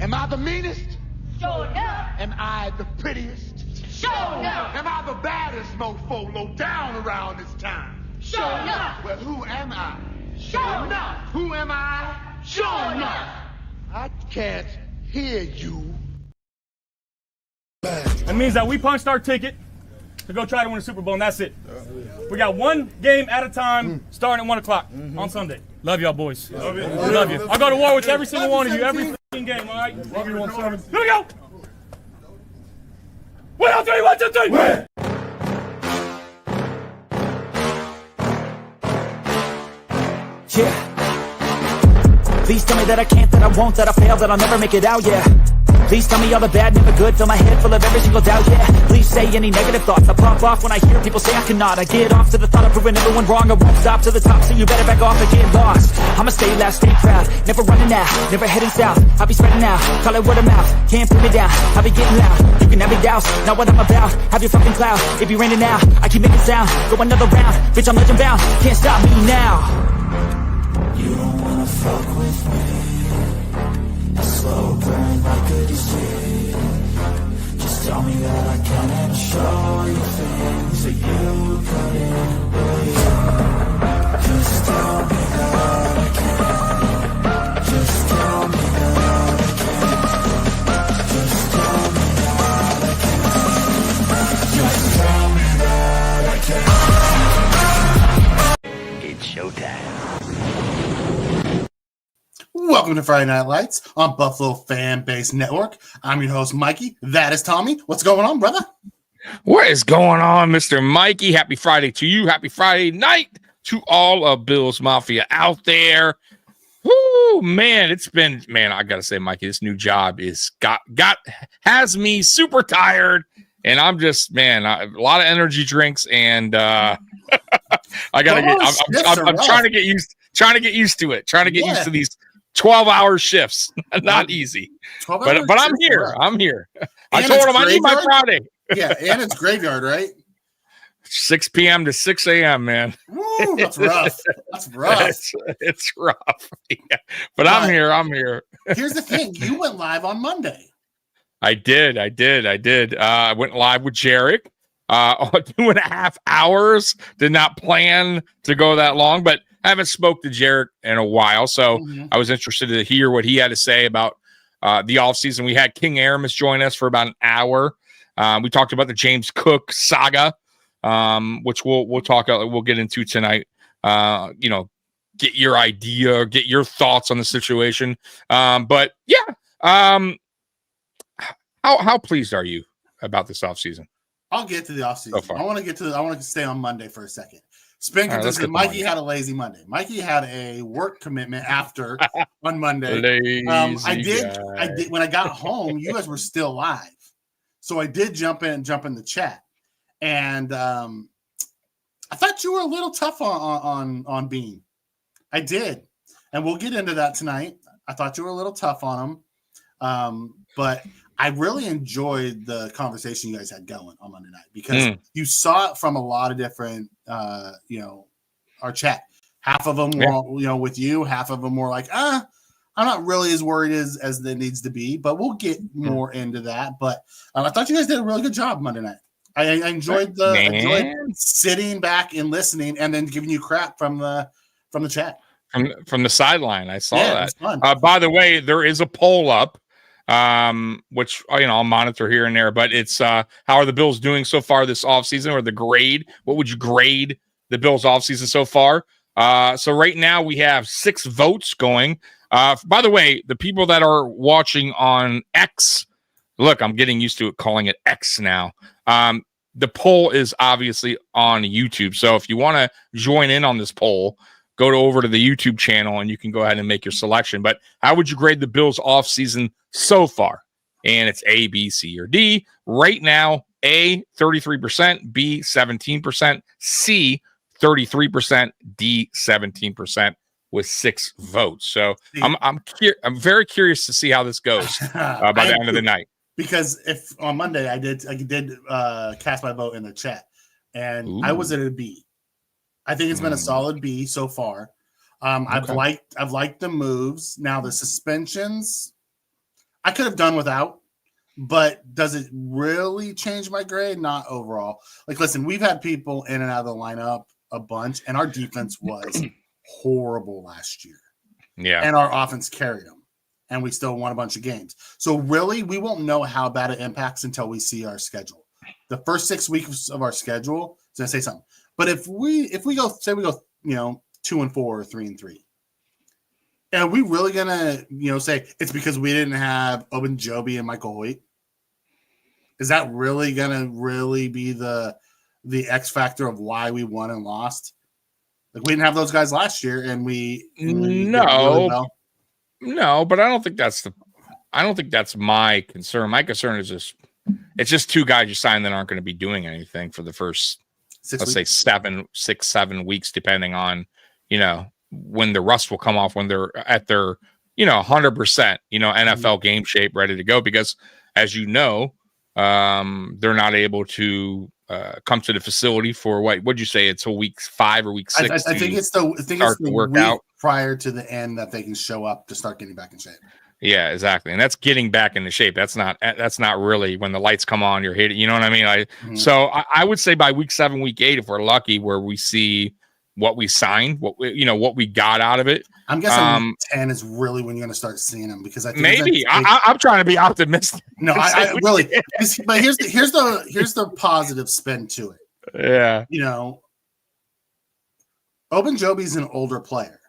Am I the meanest? Sure enough. Am I the prettiest? Sure enough. Am I the baddest mofo low down around this town? Sure enough. Well, who am I? Sure enough. Who am I? Sure enough. I can't hear you. That means that we punched our ticket to go try to win a Super Bowl, and that's it. We got one game at a time, starting at 1 o'clock on Sunday. Love y'all, boys. Love you. Love you. I'll go to war with every single one of you, every game, all right? Love you, 1-7. Here we go. 1, 2, 3, 1, 2, 3. Win. Yeah. Please tell me that I can't, that I won't, that I fail, that I'll never make it out, yeah. Please tell me all the bad, never good, fill my head full of every single doubt, yeah. Please say any negative thoughts, I pop off when I hear people say I cannot. I get off to the thought of proving everyone wrong, I won't stop to the top, so you better back off and get lost. I'ma stay loud, stay proud, never running out, never heading south. I'll be spreading out, call it word of mouth, can't put me down, I'll be getting loud. You can have me douse, not what I'm about, have your fucking cloud. It be raining now, I keep making sound, go another round, bitch I'm legend bound, can't stop me now. You don't wanna fuck with me, a slow burn like a disease. Just tell me that I can and show you things that you couldn't believe. Just tell me that I can. Just tell me that I can. Just tell me that I can. Just tell me that I can. It's showtime. Welcome to Friday Night Lights on Buffalo Fan Base Network. I'm your host, Mikey. That is Tommy. What's going on, brother? What is going on, Mr. Mikey? Happy Friday to you. Happy Friday night to all of Bill's Mafia out there. Whoo, man, it's been, I got to say, Mikey, this new job has me super tired. And I'm just, a lot of energy drinks. And I'm trying to get used to it. Trying to get used to these 12-hour shifts. Not easy. But I'm here. I'm here. I told him I need my Friday. Yeah, and it's graveyard, right? 6 p.m. to 6 a.m., man. Woo, that's rough. That's rough. It's rough. Yeah. But I'm here. Here's the thing. You went live on Monday. I did. I went live with Jarek. 2.5 hours. Did not plan to go that long, but I haven't spoke to Jarek in a while, so I was interested to hear what he had to say about the offseason. We had King Aramis join us for about an hour. We talked about the James Cook saga, which we'll get into tonight. Get your idea, get your thoughts on the situation. But yeah, how pleased are you about this offseason? I'll get to the offseason. So I want to stay on Monday for a second. Spinker said Mikey had a lazy Monday. Mikey had a work commitment after on Monday. I did when I got home, you guys were still live. So I did jump in the chat. And I thought you were a little tough on Bean. I did. And we'll get into that tonight. I thought you were a little tough on him. But I really enjoyed the conversation you guys had going on Monday night because you saw it from a lot of different, our chat. Half of them were, with you. Half of them were like, I'm not really as worried as it needs to be, but we'll get more into that. But I thought you guys did a really good job Monday night. I enjoyed enjoyed sitting back and listening and then giving you crap from the chat. From the sideline. I saw that. By the way, there is a poll up. Which I'll monitor here and there, but it's how are the Bills doing so far this offseason, or the grade? What would you grade the Bills offseason so far? So right now we have 6 votes going. By the way, the people that are watching on X, look, I'm getting used to it calling it X now. The poll is obviously on YouTube, so if you want to join in on this poll, go over to the YouTube channel and you can go ahead and make your selection. But how would you grade the Bills offseason so far? And it's A, B, C, or D. Right now, A, 33%, B, 17%, C, 33%, D, 17% with 6 votes. So I'm very curious to see how this goes by the end of the night. Because if on Monday I did cast my vote in the chat, and I was at a B. I think it's been a solid B so far. I've liked the moves. Now the suspensions, I could have done without, but does it really change my grade? Not overall. Like, listen, we've had people in and out of the lineup a bunch, and our defense was horrible last year. Yeah. And our offense carried them, and we still won a bunch of games. So really, we won't know how bad it impacts until we see our schedule. The first 6 weeks of our schedule is going to say something. But if we go, say we go, 2-4 or 3-3, are we really going to, say it's because we didn't have Ogunjobi and Michael Hoyt? Is that really going to be the X factor of why we won and lost? Like, we didn't have those guys last year, and we no, but I don't think that's my concern. My concern is it's just two guys you signed that aren't going to be doing anything for the first, say 7 weeks, depending on, when the rust will come off, when they're at their, 100%, NFL game shape, ready to go. Because as they're not able to come to the facility for what'd you say? It's a week 5 or week 6. I think it's the week prior to the end that they can show up to start getting back in shape. Yeah, exactly. And that's getting back into shape. That's not really when the lights come on, you're hitting, you know what I mean? So I would say by week 7, week 8, if we're lucky, where we see what we signed, what we got out of it. I'm guessing week 10 is really when you're going to start seeing them, because I think maybe I'm trying to be optimistic. No, I really, but here's the positive spin to it. Yeah. Ogunjobi's an older player.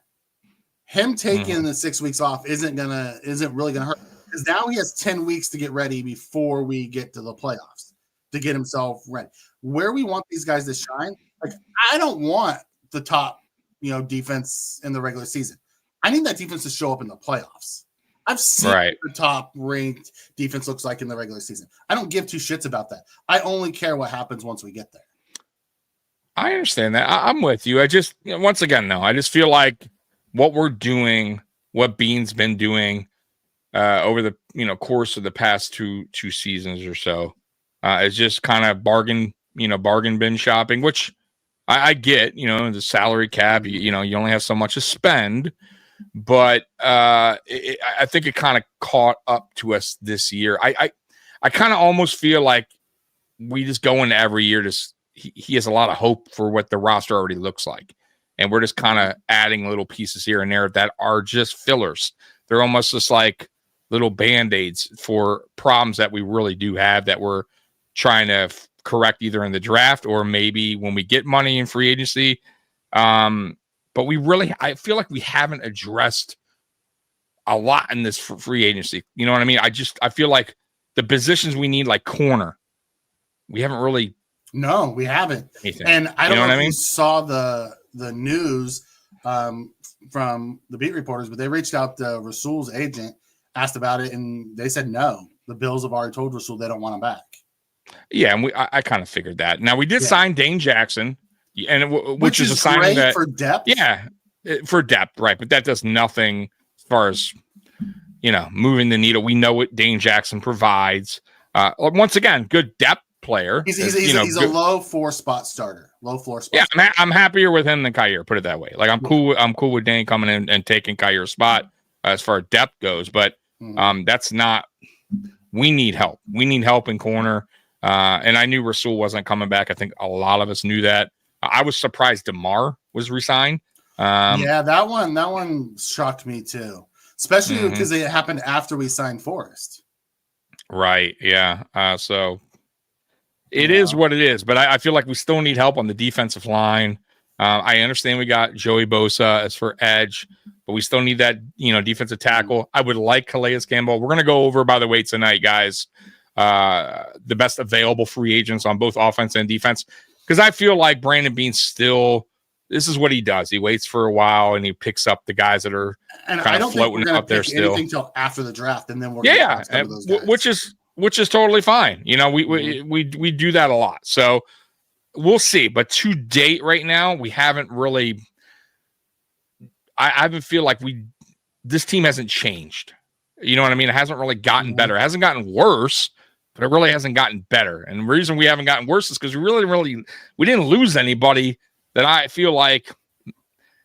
Him taking the 6 weeks off isn't really gonna hurt, because now he has 10 weeks to get ready before we get to the playoffs to get himself ready. Where we want these guys to shine, like, I don't want the top, defense in the regular season. I need that defense to show up in the playoffs. I've seen what the top ranked defense looks like in the regular season. I don't give two shits about that. I only care what happens once we get there. I understand that. I'm with you. I just, once again, I just feel like what we're doing, what Bean's been doing over the course of the past two seasons or so, is just kind of bargain bin shopping, which I get. The salary cap, you only have so much to spend, but I think it kind of caught up to us this year. I kind of almost feel like we just go into every year he has a lot of hope for what the roster already looks like. And we're just kind of adding little pieces here and there that are just fillers. They're almost just like little Band-Aids for problems that we really do have, that we're trying to correct either in the draft or maybe when we get money in free agency. But I feel like we haven't addressed a lot in this free agency. You know what I mean? I feel like the positions we need, like corner, we haven't really. No, we haven't. Anything. And I don't know if you saw the news from the beat reporters, but they reached out to Rasul's agent, asked about it, and they said no. The Bills have already told Rasul they don't want him back. Yeah, and I kind of figured that. Now, we did sign Dane Jackson, and which is a signing that for depth. Yeah, for depth, right? But that does nothing as far as moving the needle. We know what Dane Jackson provides. Once again, good depth player. He's a low 4-spot starter. Low floor spot. Yeah, I'm happier with him than Kyer, put it that way. Like, I'm cool with Dane coming in and taking Kyer's spot as far as depth goes, but that's not. We need help. We need help in corner. And I knew Rasul wasn't coming back. I think a lot of us knew that. I was surprised DeMar was re-signed. That one shocked me too, especially because it happened after we signed Forrest. Right. Yeah. So it is what it is, but I feel like we still need help on the defensive line. I understand we got Joey Bosa as for edge, but we still need that, defensive tackle. I would like Calais Campbell. We're going to go over, by the way, tonight, guys, the best available free agents on both offense and defense, because I feel like Brandon Beane still, this is what he does. He waits for a while and he picks up the guys that are kind of floating up there still. Until after the draft, and then we're which is totally fine. We do that a lot. So we'll see. But to date right now, we haven't really. I haven't feel like this team hasn't changed. You know what I mean? It hasn't really gotten better. It hasn't gotten worse, but it really hasn't gotten better. And the reason we haven't gotten worse is because we didn't lose anybody that I feel like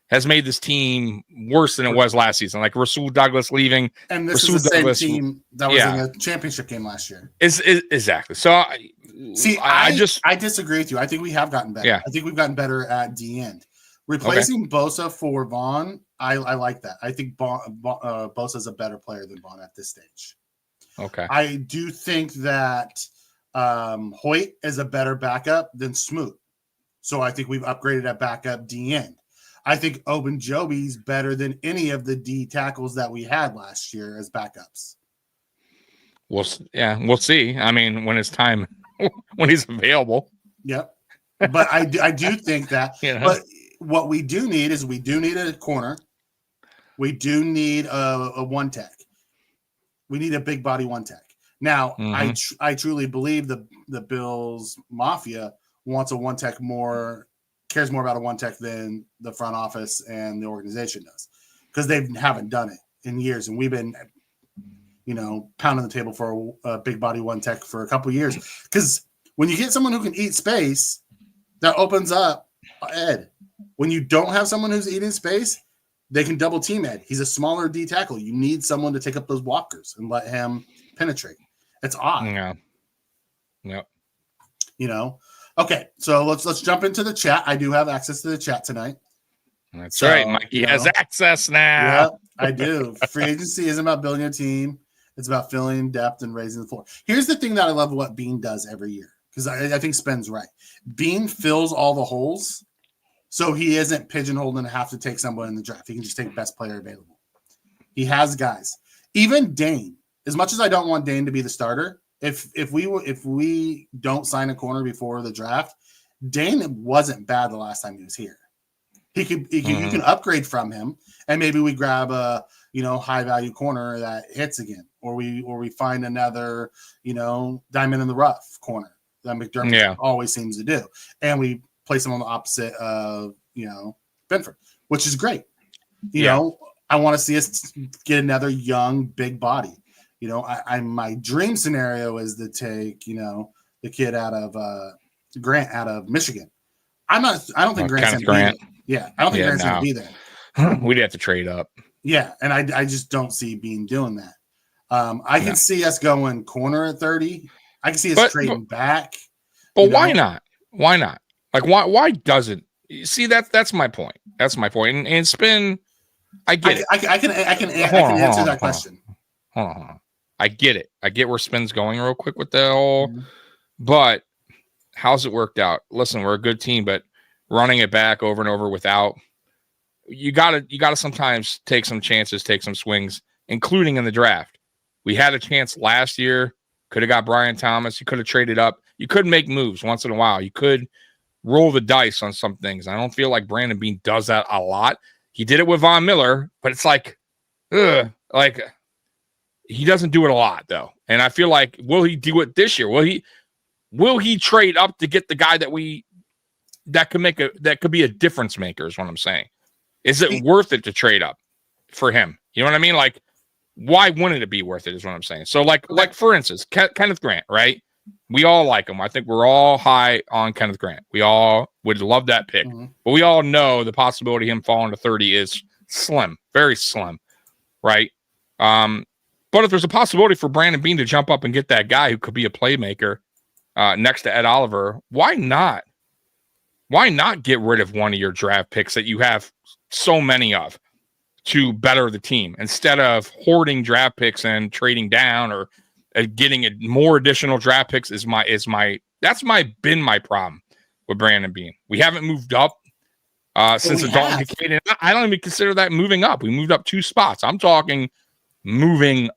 has made this team worse than it was last season. Like Rasul Douglas leaving. And this is the same team that was in the championship game last year. Exactly. So I disagree with you. I think we have gotten better. Yeah. I think we've gotten better at the end. Replacing Bosa for Vaughn, I like that. I think Bosa is a better player than Vaughn at this stage. Okay. I do think that Hoyt is a better backup than Smoot. So I think we've upgraded at backup D end. I think Ogunjobi's better than any of the D tackles that we had last year as backups. We'll see. I mean, when it's time, when he's available. Yep. But I do think that. But what we do need is a corner. We do need a one tech. We need a big body one tech. Now, I truly believe the Bills Mafia wants a one tech cares more about a one tech than the front office and the organization does, because they haven't done it in years, and we've been pounding the table for a big body one tech for a couple of years. Because when you get someone who can eat space, that opens up Ed. When you don't have someone who's eating space, they can double team Ed. He's a smaller D tackle. You need someone to take up those blockers and let him penetrate. It's odd. Yeah. Yep. Okay, so let's jump into the chat. I do have access to the chat tonight. That's right. Mikey has access now. Yep, I do. Free agency isn't about building a team. It's about filling depth and raising the floor. Here's the thing that I love what Bean does every year, because I think Spen's right. Bean fills all the holes, so he isn't pigeonholed and have to take someone in the draft. He can just take best player available. He has guys. Even Dane, as much as I don't want Dane to be the starter, if we don't sign a corner before the draft, Dane wasn't bad the last time he was here. You can upgrade from him, and maybe we grab a high value corner that hits again, or we find another diamond in the rough corner that McDermott always seems to do, and we place him on the opposite of Benford, which is great. I want to see us get another young big body. My dream scenario is to take, the kid out of Grant out of Michigan. I don't think Grant's going to be there. Yeah, I don't think Grant's going to be there. We'd have to trade up. Yeah, and I just don't see Bean doing that. I can see us going corner at 30. I can see us trading back. But why not? Why not? Like, why doesn't? See, that's my point. That's my point. And Spin, I get it. I can answer that question. Hold on. I get it. I get where Spin's going real quick with that all. But how's it worked out? Listen, we're a good team, but running it back over and over without you gotta sometimes take some chances, take some swings, including in the draft. We had a chance last year. Could have got Brian Thomas. You could have traded up. You could make moves once in a while. You could roll the dice on some things. I don't feel like Brandon Beane does that a lot. He did it with Von Miller, but it's like he doesn't do it a lot, though. And I feel like, will he do it this year? Will he trade up to get the guy that could be a difference maker? Is what I'm saying. Is it worth it to trade up for him? You know what I mean? Like, why wouldn't it be worth it? Is what I'm saying. So, like for instance, Kenneth Grant, right? We all like him. I think we're all high on Kenneth Grant. We all would love that pick, but we all know the possibility of him falling to 30 is slim, very slim, right? But if there's a possibility for Brandon Beane to jump up and get that guy who could be a playmaker next to Ed Oliver, why not? Why not get rid of one of your draft picks that you have so many of to better the team instead of hoarding draft picks and trading down or getting more additional draft picks? That's been my problem with Brandon Beane. We haven't moved up since the Dalton Kincaid. I don't even consider that moving up. We moved up 2 spots. I'm talking moving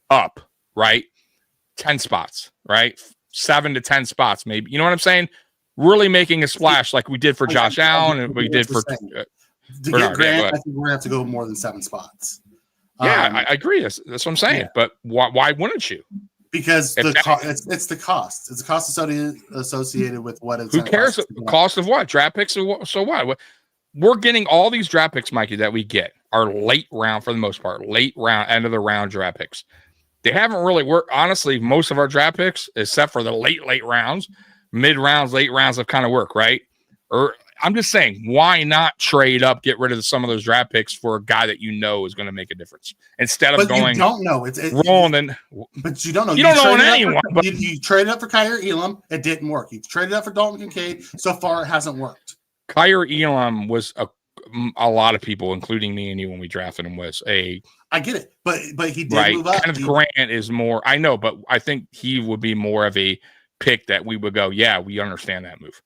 up, right? 10 spots, right? 7 to 10 spots, maybe. You know what I'm saying? Really making a splash like we did for Josh Allen and we did for to get Grant. I think we're gonna have to go more than 7 spots. Yeah, I agree. That's what I'm saying. Yeah. But why wouldn't you? Because it's the cost. It's the cost associated with what it's. Who cares? Cost of what? Draft picks? So what? We're getting all these draft picks, Mikey, that we get are late round for the most part. Late round, end of the round draft picks. They haven't really worked. Honestly, most of our draft picks, except for the late rounds, mid rounds, late rounds, have kind of worked, right? Or I'm just saying, why not trade up, get rid of some of those draft picks for a guy that you know is going to make a difference instead of going. You don't know. But you don't know. You don't know anyone. You traded up for Kyer Elam. It didn't work. You traded up for Dalton Kincaid. So far, it hasn't worked. Kyer Elam was a lot of people, including me and you, when we drafted him, was a. I get it, but he did move up. Kenneth Grant is more. I know, but I think he would be more of a pick that we would go, yeah, we understand that move.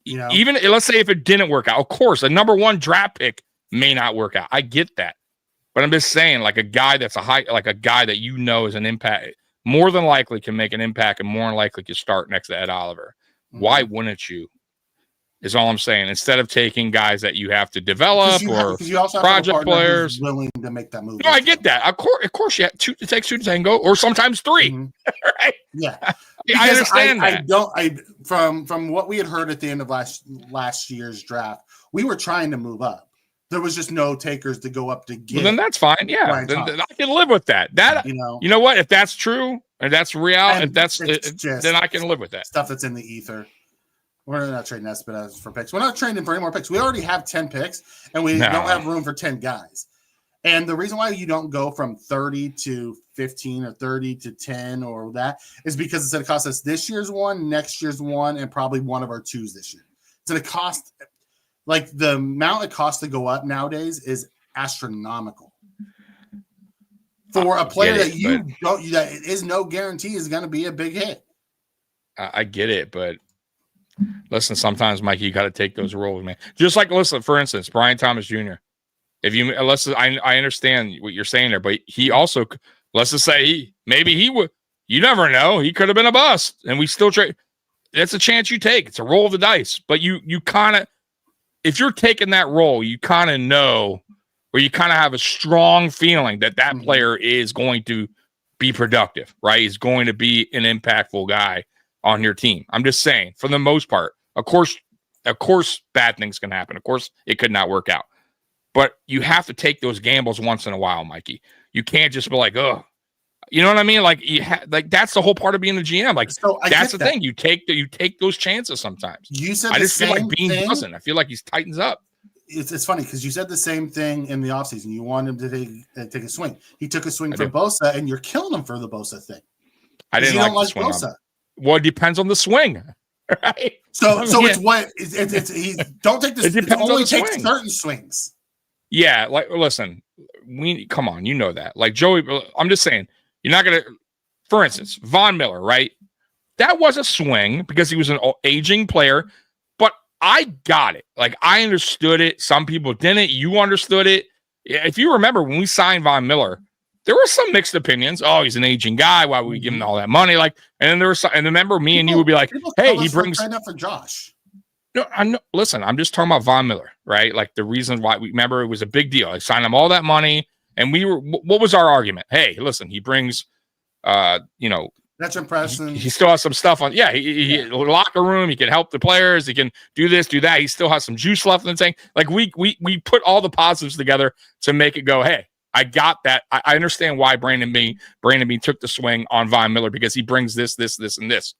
You know, even let's say if it didn't work out, of course, a number one draft pick may not work out. I get that, but I'm just saying, like a guy that's like a guy that you know is an impact, more than likely can make an impact, and more than likely can start next to Ed Oliver. Mm-hmm. Why wouldn't you? Is all I'm saying. Instead of taking guys that you have to develop or project players willing to make that move. No, I get that. Of course, it takes two to tango, or sometimes three. Mm-hmm. Right? Yeah, I understand that. From what we had heard at the end of last year's draft, we were trying to move up. There was just no takers to go up to get. Well, then that's fine. Yeah, then I can live with that. You know what? If that's true and that's real, then I can live with that. Stuff that's in the ether. We're not trading Espada for picks. We're not trading for any more picks. We already have 10 picks, and we don't have room for 10 guys. And the reason why you don't go from 30 to 15 or 30 to 10 or that is because it's going to cost us this year's one, next year's one, and probably one of our twos this year. It's going to cost, like the amount it costs to go up nowadays is astronomical. For a player that is no guarantee is going to be a big hit. I get it, but listen, sometimes, Mikey, you got to take those roles, man. Just like, listen, for instance, Brian Thomas Jr. I understand what you're saying there, but he also, let's just say he would, you never know. He could have been a bust, and we still trade. That's a chance you take. It's a roll of the dice. But you kind of, if you're taking that role, you kind of know, or you kind of have a strong feeling that player is going to be productive, right? He's going to be an impactful guy on your team. I'm just saying, for the most part, of course, bad things can happen. Of course, it could not work out. But you have to take those gambles once in a while, Mikey. You can't just be like, oh, you know what I mean? Like that's the whole part of being a GM. Like that's the thing. You take those chances sometimes. You said I just feel like Bean doesn't. I feel like he tightens up. It's funny because you said the same thing in the offseason. You wanted him to take a swing. He took a swing for Bosa, and you're killing him for the Bosa thing. I didn't like the swing. Bosa. Well, it depends on the swing, right? So it's what he don't take this. It only takes certain swings. Yeah, like listen, come on, you know that. Like Joey, I'm just saying, you're not gonna. For instance, Von Miller, right? That was a swing because he was an aging player, but I got it. Like I understood it. Some people didn't. You understood it. If you remember when we signed Von Miller, there were some mixed opinions. Oh, he's an aging guy. Why would we give him all that money? Like, and then there was some, and remember me and you would be like, hey, he brings right up for Josh. No, I know. Listen, I'm just talking about Von Miller, right? Like the reason why we remember it was a big deal. I signed him all that money, and we were. What was our argument? Hey, listen, he brings, that's impressive. He still has some stuff on. Yeah, he locker room. He can help the players. He can do this, do that. He still has some juice left in the tank. Like we put all the positives together to make it go. Hey, I got that. I understand why Brandon Bean took the swing on Von Miller because he brings this, and this.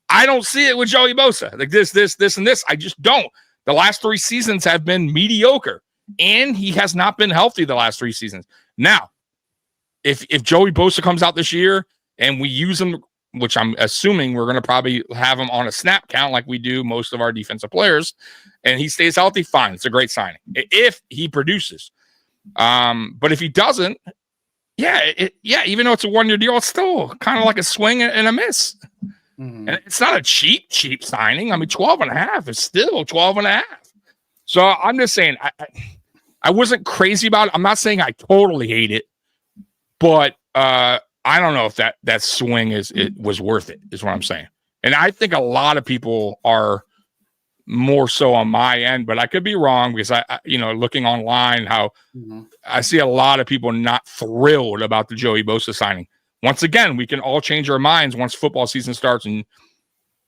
I don't see it with Joey Bosa. Like this, and this. I just don't. The last 3 seasons have been mediocre, and he has not been healthy the last 3 seasons. Now, if Joey Bosa comes out this year and we use him, which I'm assuming we're going to probably have him on a snap count like we do most of our defensive players, and he stays healthy, fine. It's a great signing. If he produces. But if he doesn't, even though it's a 1-year deal, it's still kind of like a swing and a miss. Mm-hmm. And it's not a cheap signing. I mean, 12.5 is still 12.5. So I'm just saying, I wasn't crazy about it. I'm not saying I totally hate it, but I don't know if that swing was worth it, is what I'm saying. And I think a lot of people are more so on my end, but I could be wrong because I looking online, how I see a lot of people not thrilled about the Joey Bosa signing. Once again, we can all change our minds once football season starts, and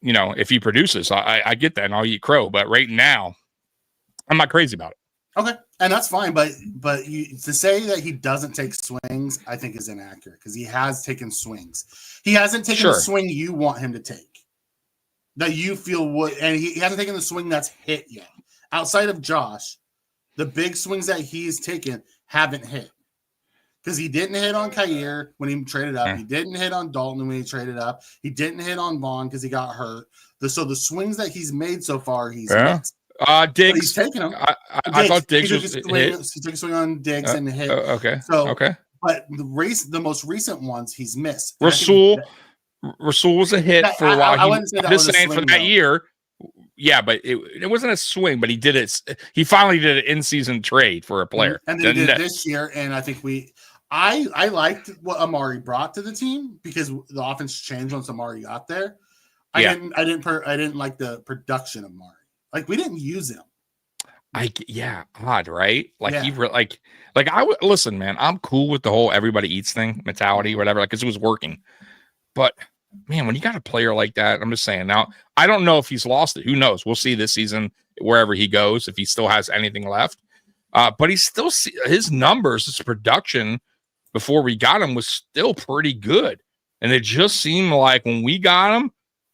if he produces, I get that, and I'll eat crow. But right now, I'm not crazy about it. Okay, and that's fine. But to say that he doesn't take swings, I think is inaccurate because he has taken swings. He hasn't taken the swing you want him to take, that you feel would, and he hasn't taken the swing that's hit yet. outside of Josh, the big swings that he's taken haven't hit. Because he didn't hit on Kyer when he traded up. He didn't hit on Dalton when he traded up. He didn't hit on Vaughn because he got hurt. So the swings that he's made so far, he's missed. Diggs. He's taken them. I thought Diggs was hit. He took a swing on Diggs and hit. Okay. But the most recent ones, he's missed. Rasul was a hit for a while. I wouldn't say that was a swing, for that year. Yeah, but it wasn't a swing, but he did it. He finally did an in-season trade for a player. And then he did it this year, and I think I liked what Amari brought to the team because the offense changed once Amari got there. I didn't like the production of Amari. Like, we didn't use him. Odd, right? Like listen, man. I'm cool with the whole everybody eats thing mentality, whatever. Like, because it was working, but man, when you got a player like that, I'm just saying. Now, I don't know if he's lost it. Who knows? We'll see this season wherever he goes if he still has anything left. But he's still his numbers, his production before we got him was still pretty good, and it just seemed like when we got him,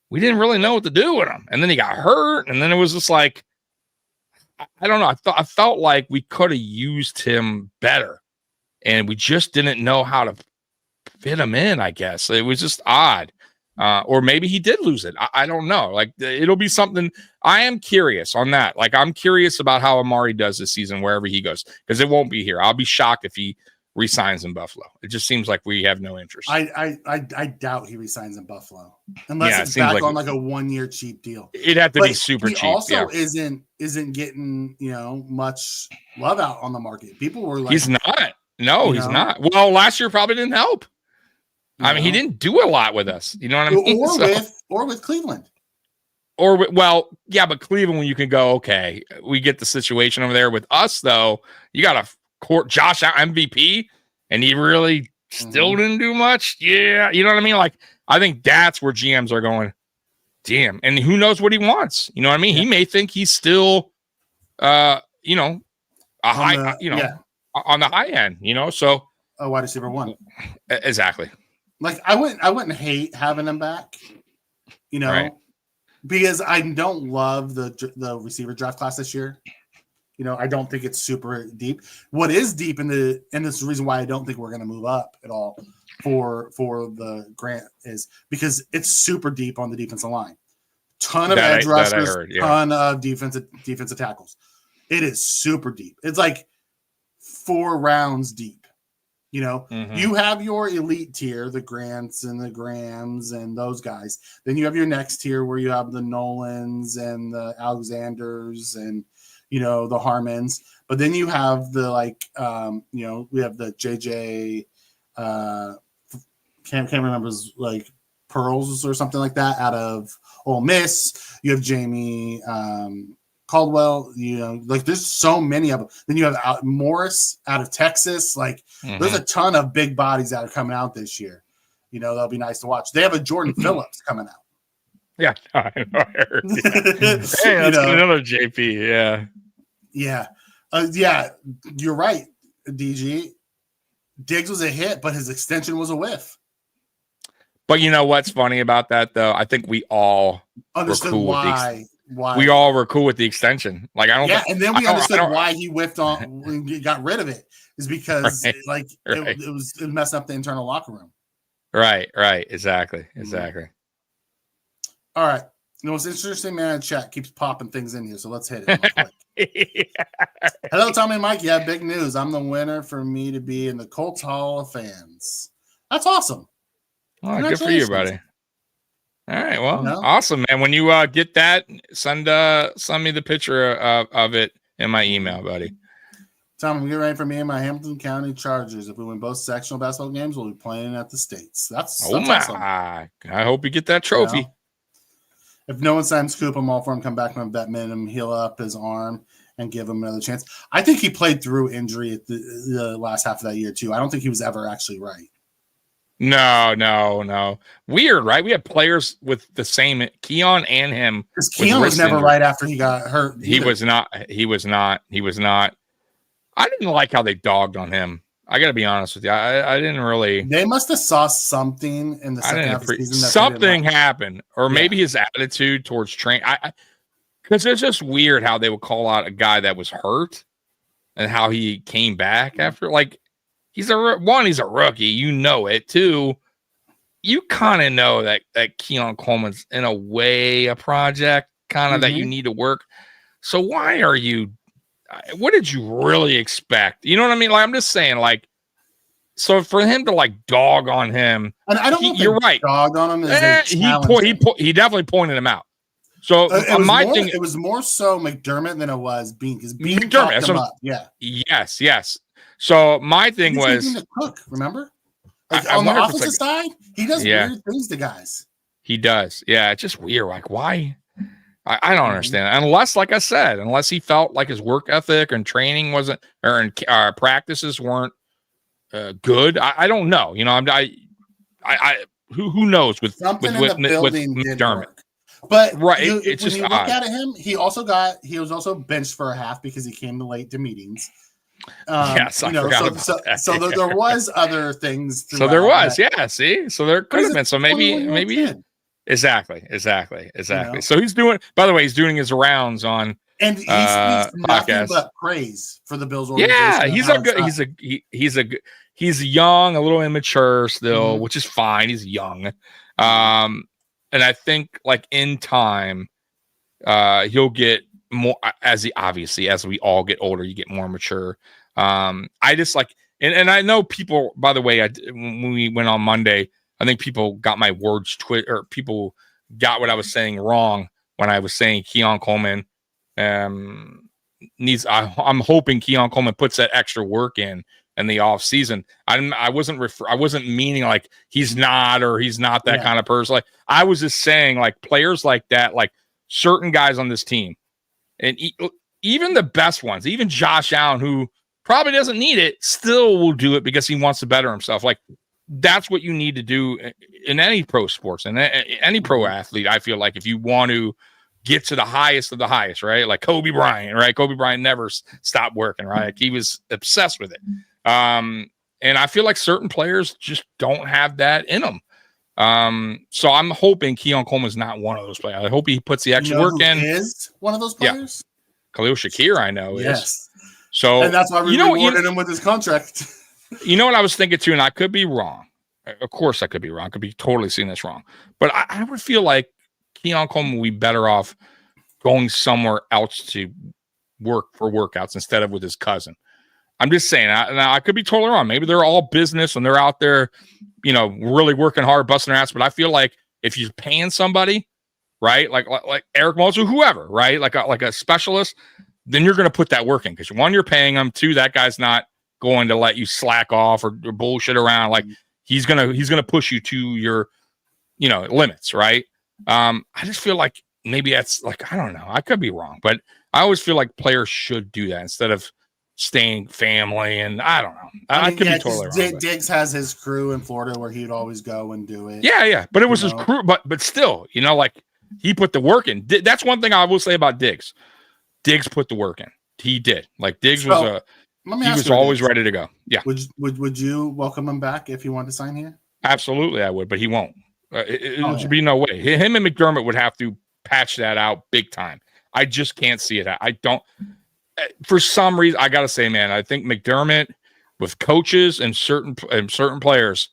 we didn't really know what to do with him. And then he got hurt, and then it was just like, I don't know. I felt like we could have used him better, and we just didn't know how to fit him in. I guess it was just odd, or maybe he did lose it. I don't know. Like, it'll be something. I am curious on that. Like, I'm curious about how Amari does this season wherever he goes, because it won't be here. I'll be shocked if he resigns in Buffalo. It just seems like we have no interest. I doubt he resigns in Buffalo unless it's back on like a 1-year cheap deal. It'd have to be super cheap. He also isn't getting much love out on the market. People were like, he's not. No, he's not. Well, last year probably didn't help. I mean, he didn't do a lot with us. You know what I mean? Or with Cleveland. But Cleveland, when you can go, okay, we get the situation over there. With us, though, you got to court Josh out MVP, and he really still didn't do much. Yeah, you know what I mean? Like, I think that's where GMs are going, damn, and who knows what he wants? You know what I mean? He may think he's still, on the high end, so a wide receiver 1. Exactly. Like, I wouldn't hate having him back, right. Because I don't love the receiver draft class this year. I don't think it's super deep. What is deep and this is the reason why I don't think we're going to move up at all for the grant is because it's super deep on the defensive line. Ton of edge rushers, ton of defensive tackles. It is super deep. It's like 4 rounds deep. You have your elite tier, the Grants and the Grahams and those guys. Then you have your next tier where you have the Nolans and the Alexanders and the Harmons, but then you have the we have the JJ can't remember like Pearls or something like that out of Ole Miss. You have Jamie Caldwell, there's so many of them. Then you have Morris out of Texas. Like there's a ton of big bodies that are coming out this year. That'll be nice to watch. They have a Jordan Phillips coming out. Yeah, I heard. Yeah. Hey, that's another JP. Yeah, you're right, DG. Diggs was a hit, but his extension was a whiff. But you know what's funny about that, though? I think we all understood why. We all were cool with the extension. Like, I don't. Yeah, and then we understood why he whiffed on when he got rid of it. Is because it was messing up the internal locker room. Right. Exactly. All right. The most interesting man in chat keeps popping things in here, so let's hit it real quick. Hello, Tommy and Mike. Yeah, big news. I'm the winner for me to be in the Colts Hall of Fans. That's awesome. Oh, good for you, buddy. All right, well, awesome, man. When you get that, send me the picture of it in my email, buddy. Tom, I'm getting ready for me and my Hamilton County Chargers. If we win both sectional basketball games, we'll be playing at the States. That's awesome. I hope you get that trophy. If no one signs Coop, I'm all for him. Come back from vet minimum, heal up his arm, and give him another chance. I think he played through injury at the last half of that year, too. I don't think he was ever actually right. No. Weird, right? We have players with the same Keon and him. Because Keon was never right after he got hurt. He was not. I didn't like how they dogged on him. I got to be honest with you. I didn't really. They must have saw something in the second half of the season. Something happened, or maybe his attitude towards training. Because it's just weird how they would call out a guy that was hurt and how he came back after. Like, he's a rookie. You know it. Two, you kind of know that Keon Coleman's in a way a project kind of that you need to work. So why are you? What did you really expect? You know what I mean? Like, I'm just saying, like, so for him to like dog on him, and I don't know. You're right. Dogged on him. He definitely pointed him out. So it was more so McDermott than it was Bean, because Bean talked him up. Yeah. Yes. So my thing was Cook. Remember, like, on the offensive side, he does weird things to guys. He does. Yeah, it's just weird. Like, why? I don't understand. Unless, like I said, unless he felt like his work ethic and training wasn't, or practices weren't good. I don't know. You know, who knows with McDermott. But right, when you look at him, he was also benched for a half because he came late to meetings. Yes, I forgot about that. So there was other things. So there was, see. So there could have been. So maybe. Exactly. You know? So he's doing. By the way, he's doing his rounds on. And he speaks nothing but praise for the Bills organization. Yeah, he's young, a little immature still, which is fine. He's young. And I think, like, in time, he'll get more as we all get older, you get more mature. I just like, and I know people, by the way, when we went on Monday, I think people got my words or people got what I was saying wrong when I was saying Keon Coleman needs. I'm hoping Keon Coleman puts that extra work in the off season. I wasn't meaning like he's not that kind of person. Like, I was just saying, like, players like that, like certain guys on this team, and even the best ones, even Josh Allen, who probably doesn't need it, still will do it because he wants to better himself. Like, that's what you need to do in any pro sports and any pro athlete. I feel like if you want to get to the highest of the highest, right? Like Kobe Bryant, right? Kobe Bryant never stopped working, right? Like, he was obsessed with it. And I feel like certain players just don't have that in them. So I'm hoping Keon Coleman is not one of those players. I hope he puts the extra work in. Is one of those players? Yeah. Khalil Shakir, I know. Yes. Is. So, and that's why we rewarded him with his contract. You know what I was thinking too, and I could be wrong. Of course, I could be wrong. I could be totally seeing this wrong. But I would feel like Keon Coleman would be better off going somewhere else to work for workouts instead of with his cousin. I'm just saying. Now, I could be totally wrong. Maybe they're all business and they're out there, you know, really working hard, busting their ass. But I feel like if you're paying somebody, right, like Eric Moulds or whoever, right, like a specialist, then you're going to put that work in because one, you're paying them. Two, that guy's not going to let you slack off or bullshit around. Like, he's gonna push you to your, you know, limits, right? I just feel like maybe that's like, I don't know. I could be wrong, but I always feel like players should do that instead of staying family. And I don't know. I could be totally wrong. Diggs has his crew in Florida where he'd always go and do it. Yeah. But it was his crew. But still, you know, like, he put the work in. That's one thing I will say about Diggs. Diggs put the work in. He did. Like, Diggs was always ready to go. Yeah. Would you welcome him back if he wanted to sign here? Absolutely, I would, but he won't. It would be no way. Him and McDermott would have to patch that out big time. I just can't see it. I don't. For some reason, I gotta say, man, I think McDermott with coaches and certain players,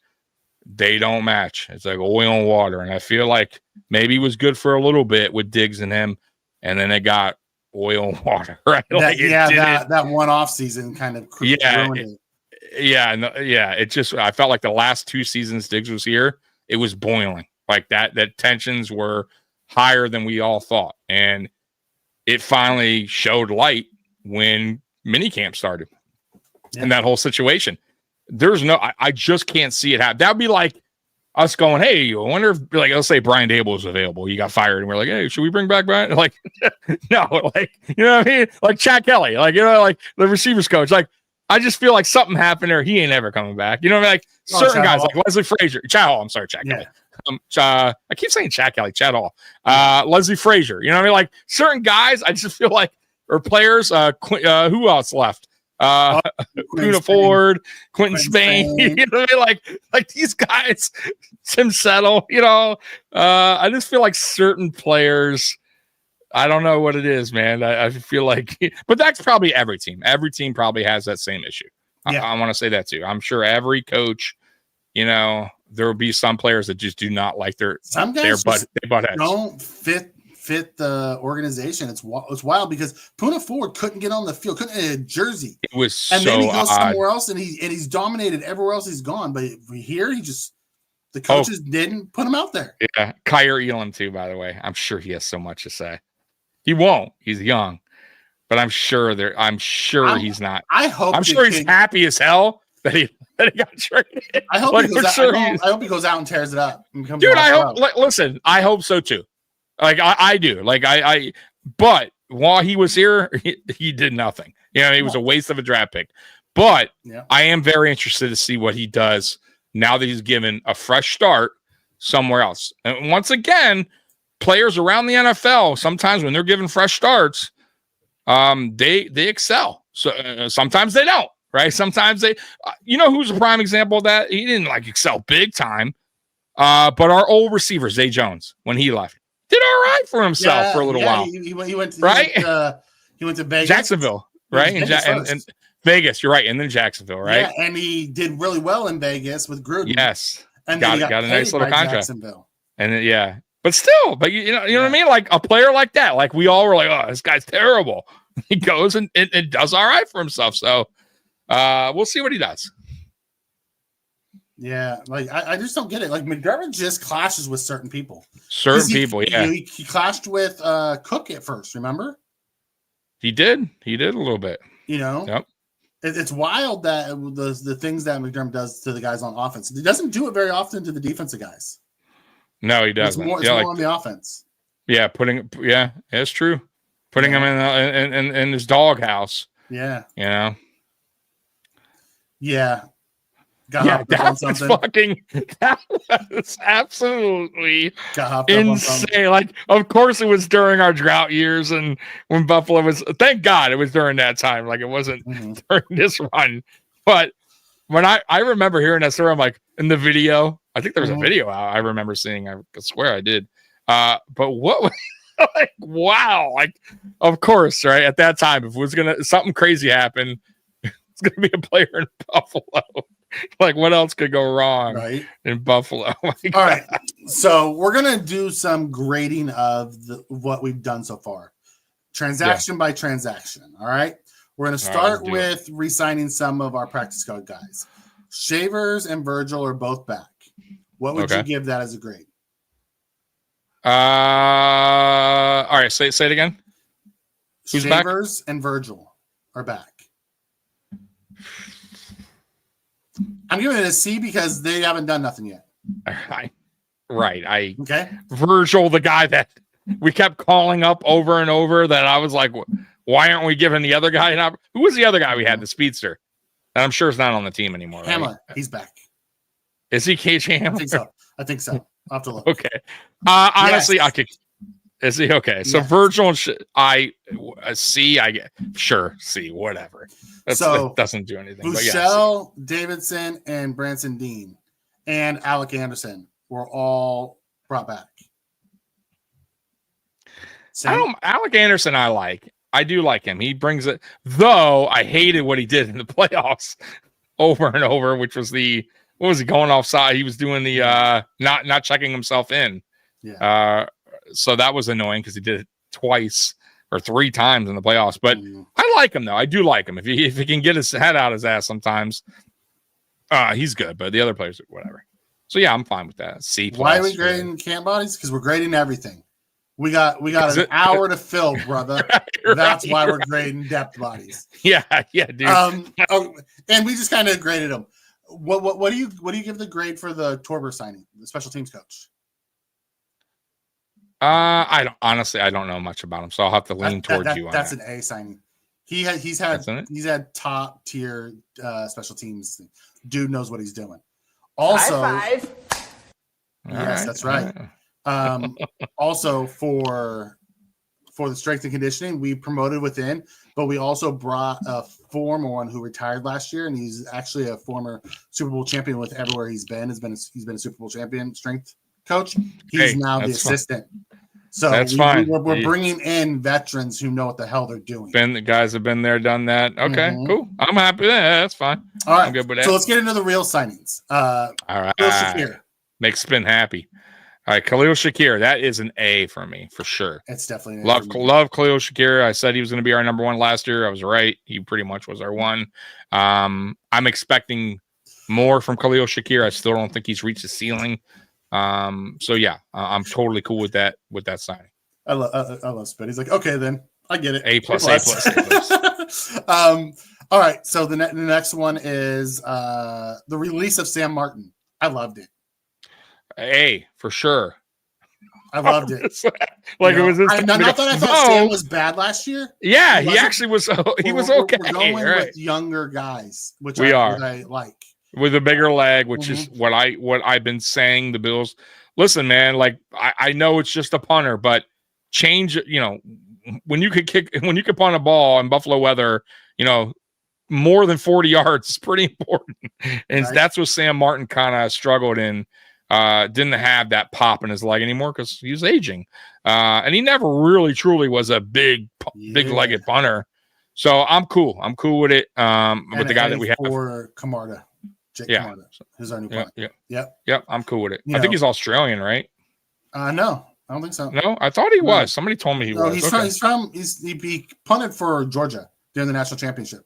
they don't match. It's like oil and water, and I feel like maybe it was good for a little bit with Diggs and him, and then it got oil and water, right? That one off season kind of ruined it. It just, I felt like the last 2 seasons Diggs was here, it was boiling like that tensions were higher than we all thought, and it finally showed light when minicamp started and that whole situation. There's no, I just can't see it happen. That'd be like us going, hey, I wonder if, like, let's say Brian Dable was available. He got fired, and we're like, hey, should we bring back Brian? Like, no, like, you know what I mean? Like Chad Kelly, like, you know, like the receivers coach. Like, I just feel like something happened there. He ain't ever coming back. You know what I mean? Like, certain guys, like Leslie Frazier, Chad Hall. I'm sorry, Chad Kelly. I keep saying Chad Kelly, Chad Hall. Leslie Frazier. You know what I mean? Like, certain guys, I just feel like, or players. Who else left? Kuna Ford, Quentin Spain, you know what I mean? Like these guys, Tim Settle, you know. I just feel like certain players I don't know what it is, man. I feel like, but that's probably every team. Every team probably has that same issue. Yeah. I want to say that too. I'm sure every coach, there will be some players that just do not like their butt heads. Don't fit the organization. It's wild because Puna Ford couldn't get on the field, couldn't get a jersey. It was and so then he goes odd. somewhere else and he's dominated everywhere else he's gone. But here the coaches didn't put him out there. Yeah, Kyer Elam too. By the way, I'm sure he has so much to say. He won't. He's young, but I'm sure he's not. I'm sure he's happy as hell that he got traded. I hope I hope he goes out and tears it up. Dude, I hope. Listen, I hope so too. Like I do. Like but while he was here, he did nothing. He was a waste of a draft pick. But I am very interested to see what he does now that he's given a fresh start somewhere else. And once again, players around the NFL, sometimes when they're given fresh starts, they excel. So sometimes they don't, right? Sometimes they, who's a prime example of that? He didn't excel big time. But our old receiver, Zay Jones, when he left, did all right for himself for a little while. He went to, right? He went to Vegas. Jacksonville, right? And Vegas, you're right. And then Jacksonville, right? Yeah, and he did really well in Vegas with Gruden. Yes. And got a nice little contract. Jacksonville. And then, but still, but you know what I mean? Like a player like that, like we all were like, oh, this guy's terrible. He goes and does all right for himself. So we'll see what he does. Yeah, I just don't get it. Like McDermott just clashes with certain people. Yeah. He clashed with Cook at first, remember? He did a little bit. Yep. It's wild that the things that McDermott does to the guys on offense. He doesn't do it very often to the defensive guys. No, he doesn't. It's more on the offense. Yeah, it's true. Putting him in his doghouse. Yeah. Yeah. That was absolutely insane. Like, of course, it was during our drought years, and when Buffalo was. Thank God it was during that time. Like, it wasn't during this run. But when I remember hearing that story, I'm like, in the video. I think there was a video I remember seeing. I swear I did. But what was like? Wow! Like, of course, right at that time, if it was something crazy happen, it's gonna be a player in Buffalo. Like, what else could go wrong in Buffalo? All right. So we're going to do some grading of what we've done so far. Transaction by transaction. All right. We're going to start with re-signing some of our practice squad guys. Shavers and Virgil are both back. What would you give that as a grade? All right. Say it again. Who's Shavers and Virgil are back. I'm giving it a C because they haven't done nothing yet. Virgil, the guy that we kept calling up over and over, that I was like, why aren't we giving the other guy an opportunity? Who was the other guy we had, the speedster? And I'm sure it's not on the team anymore. Hamler, he's back. Is he KJ Hamler? I think so. I'll have to look. Okay. Honestly, I could. Is he okay? So Virgil, C. I get sure C. Whatever. That doesn't do anything. Michelle Davidson and Branson Dean and Alec Anderson were all brought back. Alec Anderson, I do like him. He brings it. Though I hated what he did in the playoffs over and over, which was what was he going offside? He was doing the not checking himself in. Yeah. So that was annoying because he did it twice or 3 times in the playoffs. But I like him, though. I do like him. If he can get his head out his ass sometimes, he's good. But the other players, whatever. So, yeah, I'm fine with that. C+. Why are we grading camp bodies? Because we're grading everything. We got an hour to fill, brother. That's why we're grading depth bodies. Yeah, dude. And we just kind of graded them. What do you give the grade for the Torber signing, the special teams coach? I don't know much about him, so I'll have to lean towards you on that's that. That's an A signing. He's had top tier special teams. Dude knows what he's doing. Also, high five. Yes, that's right. Also for the strength and conditioning, we promoted within, but we also brought a former one who retired last year, and he's actually a former Super Bowl champion with everywhere he's been. He's been a Super Bowl champion strength coach. He's now the assistant. So that's fine. We're bringing in veterans who know what the hell they're doing. The guys have been there, done that. Okay, cool. I'm happy with that. That's fine. All right. I'm good with that. So let's get into the real signings. All right. Khalil Shakir. Make Spin happy. All right, Khalil Shakir. That is an A for me, for sure. It's definitely love Khalil Shakir. I said he was going to be our number one last year. I was right. He pretty much was our one. I'm expecting more from Khalil Shakir. I still don't think he's reached the ceiling. So yeah, I'm totally cool with that signing. I love Spin. He's like, okay, then I get it. A plus. All right. So the next one is the release of Sam Martin. I loved it. A for sure. I loved it. Like it was. Not that I thought Sam was bad last year. Yeah, he actually was. He was okay. We're going with younger guys, which I like. With a bigger leg, which is what I've been saying. The Bills, listen, man. Like I know it's just a punter, but change. When you could punt a ball in Buffalo weather, more than 40 yards is pretty important, and that's what Sam Martin kind of struggled in. Didn't have that pop in his leg anymore because he was aging, and he never really truly was a big-legged punter. So I'm cool. I'm cool with it. With the guy that we have for Camarda. Camarda, who's our new punter. Yep. I'm cool with it. I think he's Australian, right? No, I don't think so. No, I thought he was. Somebody told me he was. He punted for Georgia during the national championship.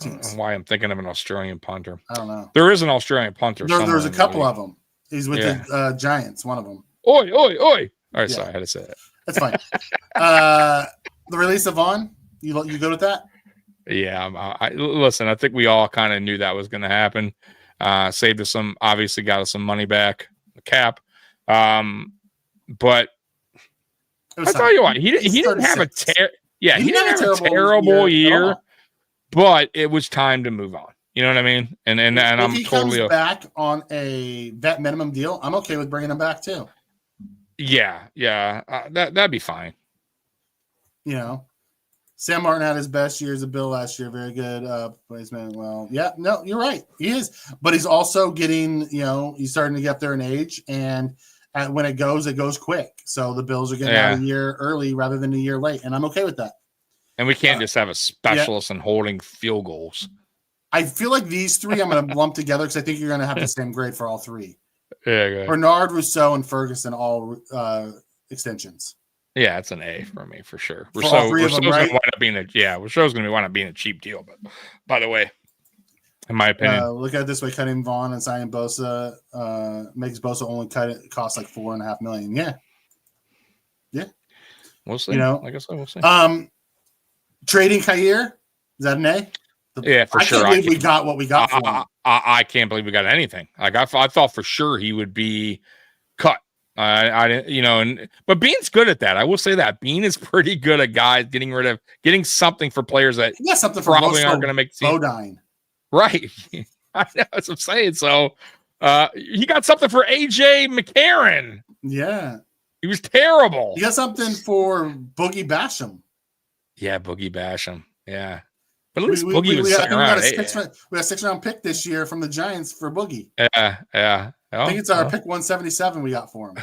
I don't know why I'm thinking of an Australian punter. I don't know. There is an Australian punter. There's a couple of them. He's with the Giants, one of them. Oi. All right, sorry, I had to say that. That's fine. The release of Vaughn, you good with that? Yeah, listen, I think we all kind of knew that was going to happen. Saved us obviously got us some money back, the cap. But I tell you what, he didn't have a terrible year, but it was time to move on. You know what I mean? And I'm he totally comes back on a vet minimum deal. I'm okay with bringing him back too. Yeah, that'd be fine. Sam Martin had his best year as a Bill last year. Very good placement. Well, no, you're right. He is, but he's also getting, he's starting to get there in age, and when it goes quick. So the Bills are getting out a year early rather than a year late, and I'm okay with that. And we can't just have a specialist in holding field goals. I feel like these three I'm going to lump together because I think you're going to have the same grade for all three. Yeah, Bernard, Rousseau, and Ferguson all extensions. Yeah, it's an A for me for sure. Rousseau's going to wind up being a cheap deal. But by the way, in my opinion, look at it this way: cutting Vaughn and signing Bosa makes Bosa only cost like $4.5 million. Yeah. We'll see. Like I said, we'll see. Trading Khair, is that an A? For sure. I can't believe we got what we got for him. I can't believe we got anything. Like I thought for sure he would be cut. I didn't, but Bean's good at that. I will say that Bean is pretty good at guys getting something for players that probably aren't going to make the team. Bodine. Right. I know what I'm saying. So he got something for AJ McCarron. Yeah. He was terrible. He got something for Boogie Basham. Yeah, Boogie Basham. Yeah. But at least Boogie was second round. We got a 6th-round pick this year from the Giants for Boogie. Yeah. I think it's our pick 177 we got for him.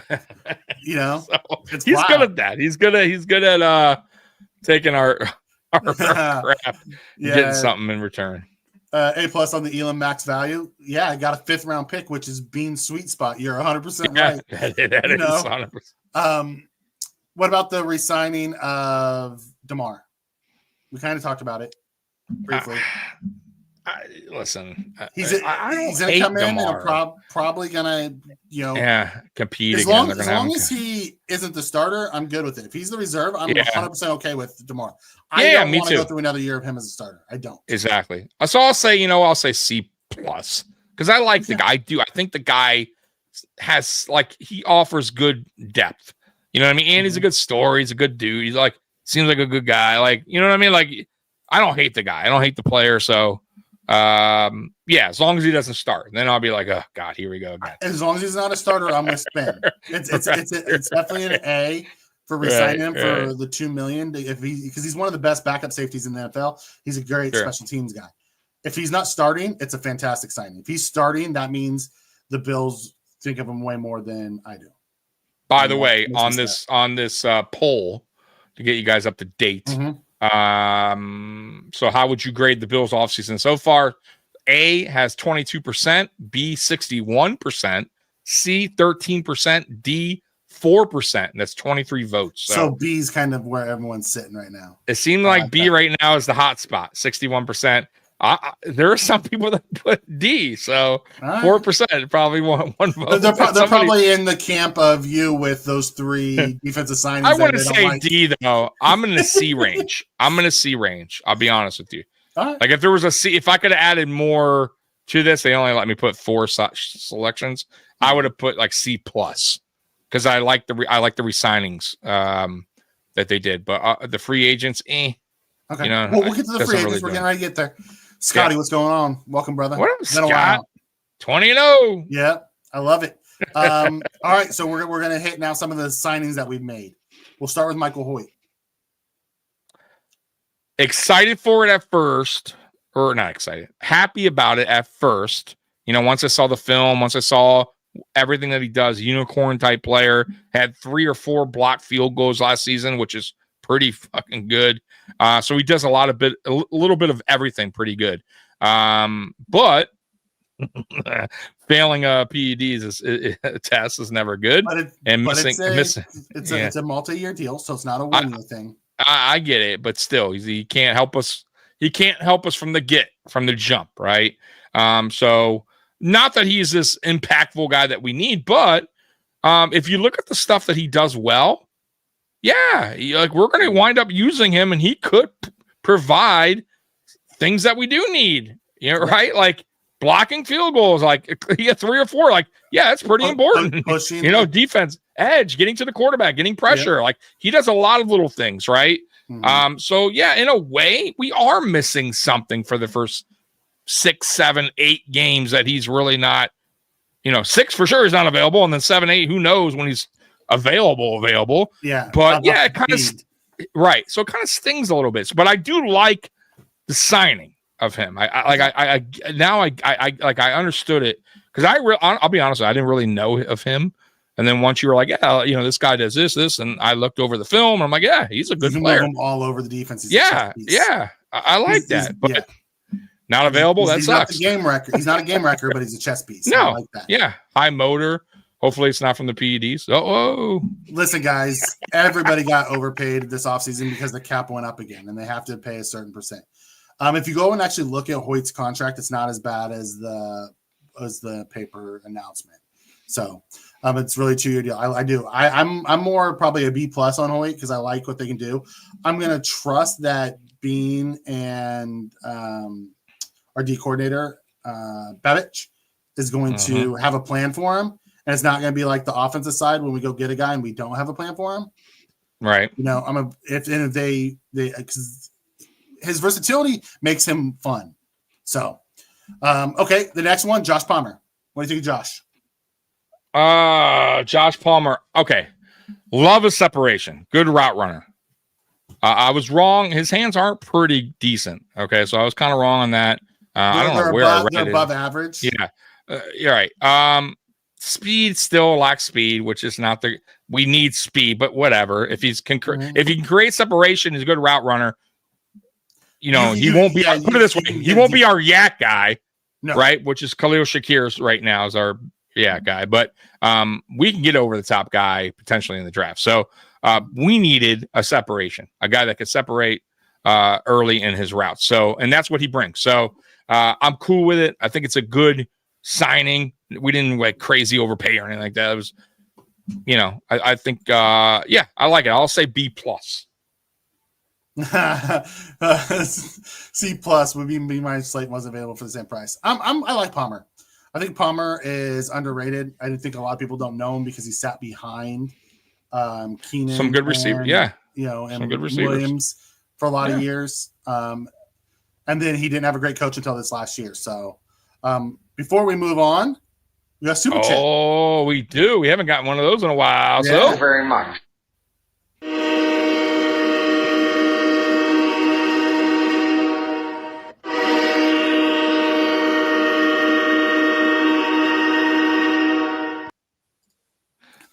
He's good at that. He's good at taking our crap, getting something in return. A+ on the Elam max value. Yeah, I got a 5th-round pick, which is Bean's sweet spot. You're 100% right. That is 100%. What about the re-signing of DeMar? We kind of talked about it briefly. Listen, he's going to come in and probably going to, compete as long as he isn't the starter, I'm good with it. If he's the reserve, I'm 100% okay with DeMar. I don't want to go through another year of him as a starter. I don't. Exactly. So I'll say C+ because I like the guy. I think the guy has he offers good depth. You know what I mean? And he's a good story. He's a good dude. He's seems like a good guy. You know what I mean? I don't hate the guy. I don't hate the player. So, as long as he doesn't start, then I'll be like, oh God, here we go again. As long as he's not a starter, I'm gonna spin. It's definitely an A for resigning him for the $2 million. Because he's one of the best backup safeties in the NFL. He's a great special teams guy. If he's not starting, it's a fantastic signing. If he's starting, that means the Bills think of him way more than I do. By the way, on this poll to get you guys up to date. So how would you grade the Bills offseason so far? A has 22%, B 61%, C 13%, D 4%. That's 23 votes. So B's kind of where everyone's sitting right now. It seemed like B right now is the hot spot, 61%. There are some people that put D, so 4% probably one vote. They're probably in the camp of you with those 3 defensive signings. I wouldn't say D though. I'm in the C range. I'll be honest with you. Like if there was a C, if I could have added more to this, they only let me put 4 selections. I would have put like C plus because I like the re-signings that they did, but the free agents, Okay, you know, we'll get to the free agents. Really We're getting ready to get there. Scotty, what's going on? Welcome, brother. What up, Scott? 20-0. Yeah, I love it. All right, so we're gonna hit now some of the signings that we've made. We'll start with Michael Hoyt. Excited for it at first, or not excited, happy about it at first. You know, once I saw the film, once I saw everything that he does, unicorn type player, had 3 or 4 blocked field goals last season, which is pretty fucking good. So he does a little bit of everything pretty good. But failing PEDs test is never good. It's a multi-year deal, so it's not a one-year thing. I get it, but still, he can't help us. He can't help us from the jump, right? So not that he's this impactful guy that we need, but if you look at the stuff that he does well, yeah, we're going to wind up using him, and he could provide things that we do need, you know, right? Like blocking field goals, like he had 3 or 4, like, yeah, that's pretty important. Pushing, you know, defense, edge, getting to the quarterback, getting pressure. Like he does a lot of little things, right? So yeah, in a way, we are missing something for the first 6, 7, 8 games that he's really not, you know, 6 for sure is not available. And then 7, 8, who knows when he's available. Yeah. But yeah, it kind of, right. So it kind of stings a little bit, but I do like the signing of him. I understood it because I'll be honest, I didn't really know of him. And then once you were like, yeah, you know, this guy does this, and I looked over the film, and I'm like, yeah, he's a good player. Him all over the defense. Yeah. I like that, but not available. That sucks. He's not a game wrecker, but he's a chess piece. No, I like that. Yeah, high motor. Hopefully, it's not from the PEDs. Listen, guys, everybody got overpaid this offseason because the cap went up again, and they have to pay a certain percent. If you go and actually look at Hoyt's contract, it's not as bad as the paper announcement. So it's really a 2-year deal. I'm more probably a B plus on Hoyt because I like what they can do. I'm gonna trust that Bean and our D coordinator Bevich is going to have a plan for him, and it's not going to be like the offensive side when we go get a guy and we don't have a plan for him. Right. You know, if they because his versatility makes him fun. So, okay, the next one, Josh Palmer. What do you think of Josh? Josh Palmer. Okay. Love his separation. Good route runner. I was wrong. His hands aren't pretty decent. Okay. So I was kind of wrong on that. I don't know where I read they're above average. Yeah. You're right. Speed still lacks speed, which is not we need speed, but whatever. If he can create separation, he's a good route runner. You know, he won't be, put it this way, he won't be our yak guy, right? Which is Khalil Shakir's right now is our guy, but we can get over the top guy potentially in the draft. So we needed a separation, a guy that could separate early in his route. So, and that's what he brings. So I'm cool with it. I think it's a good signing. We didn't like crazy overpay or anything like that. It was, you know, I think, I like it. I'll say B plus. C plus would be my slate was available for the same price. I like Palmer. I think Palmer is underrated. I think a lot of people don't know him because he sat behind Keenan. Some good receiver, and some good Williams for a lot of years. And then he didn't have a great coach until this last year. So before we move on, we got Super Chat. Oh, we do. We haven't gotten one of those in a while. Yeah. Thank you very much.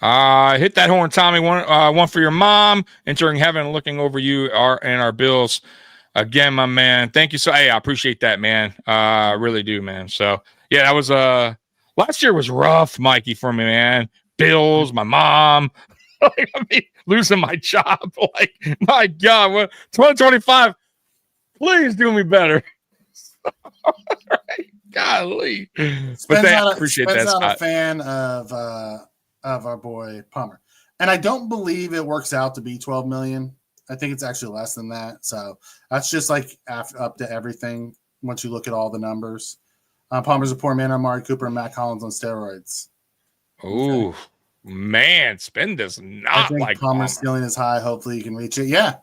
Hit that horn, Tommy. One for your mom. Entering heaven, looking over you and our bills. Again, my man. Thank you. Hey, I appreciate that, man. I really do, man. So yeah, that was last year was rough, Mikey, for me, man. Bills, my mom, like, I mean, losing my job. Like, my God, what 2025? Please do me better. Right? Golly. But I appreciate that. Not a fan of our boy Palmer, and I don't believe it works out to be 12 million. I think it's actually less than that. So that's just like up to everything. Once you look at all the numbers, Palmer's a poor man. Amari Cooper and Matt Collins on steroids. Oh man, Spin does not like Palmer's ceiling is high. Hopefully he can reach it. Yeah.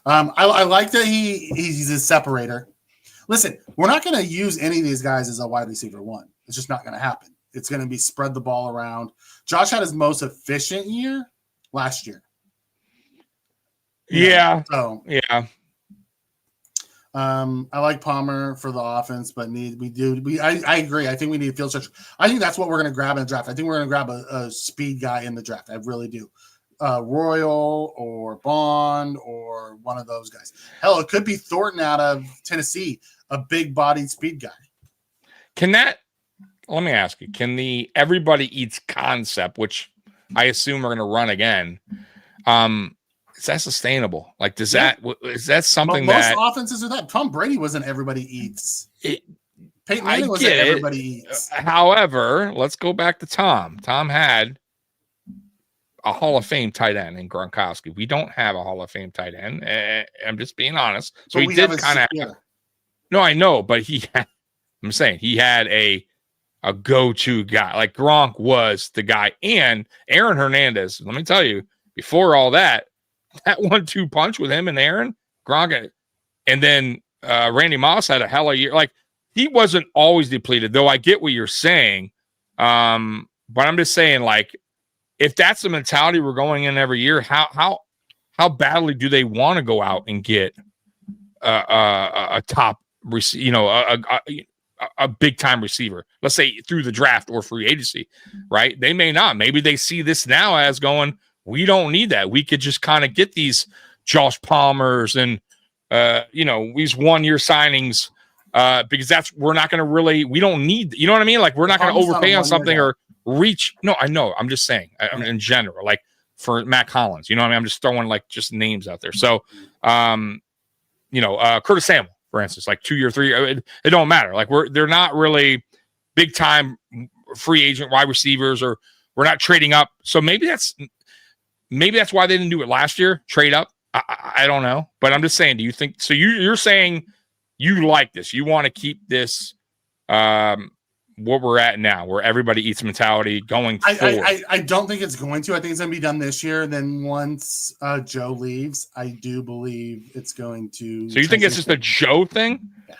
I like that he's a separator. Listen, we're not going to use any of these guys as a wide receiver one. It's just not going to happen. It's going to be spread the ball around. Josh had his most efficient year last year. Yeah. So yeah. I like Palmer for the offense, but I agree. I think we need field stretch. I think that's what we're going to grab in the draft. I think we're going to grab a speed guy in the draft. I really do. Royal or Bond or one of those guys. Hell, it could be Thornton out of Tennessee, a big-bodied speed guy. Let me ask you, can the everybody eats concept, which I assume we're going to run again, is that sustainable? Like, is that something most offenses are that? Tom Brady wasn't everybody eats. Peyton Manning wasn't everybody eats. However, let's go back to Tom. Tom had a Hall of Fame tight end in Gronkowski. We don't have a Hall of Fame tight end. I'm just being honest. So he did kind of. No, I know, but I'm saying he had a go-to guy. Like Gronk was the guy, and Aaron Hernandez. Let me tell you, before all that 1-2 punch with him and Aaron Gronk, and then Randy Moss had a hell of a year. Like he wasn't always depleted, though. I get what you're saying, but I'm just saying, like, if that's the mentality we're going in every year, how badly do they want to go out and get a top, a big time receiver? Let's say through the draft or free agency, right? They may not. Maybe they see this now as going, we don't need that. We could just kind of get these Josh Palmers and these 1-year signings because we're not going to really. We don't need. You know what I mean? Like we're not going to overpay on something or reach. No, I know. I'm just saying in general, like for Matt Collins, you know what I mean? I'm just throwing like just names out there. So, Curtis Samuel, for instance, like 2 year, 3 year, it don't matter. Like they're not really big time free agent wide receivers, or we're not trading up. So maybe that's why they didn't do it last year. Trade up. I don't know, but I'm just saying. Do you think so? You're saying you like this? You want to keep this? What we're at now, where everybody eats mentality going forward. I don't think it's going to. I think it's going to be done this year. Then once Joe leaves, I do believe it's going to. So you think it's just a Joe thing? Yeah.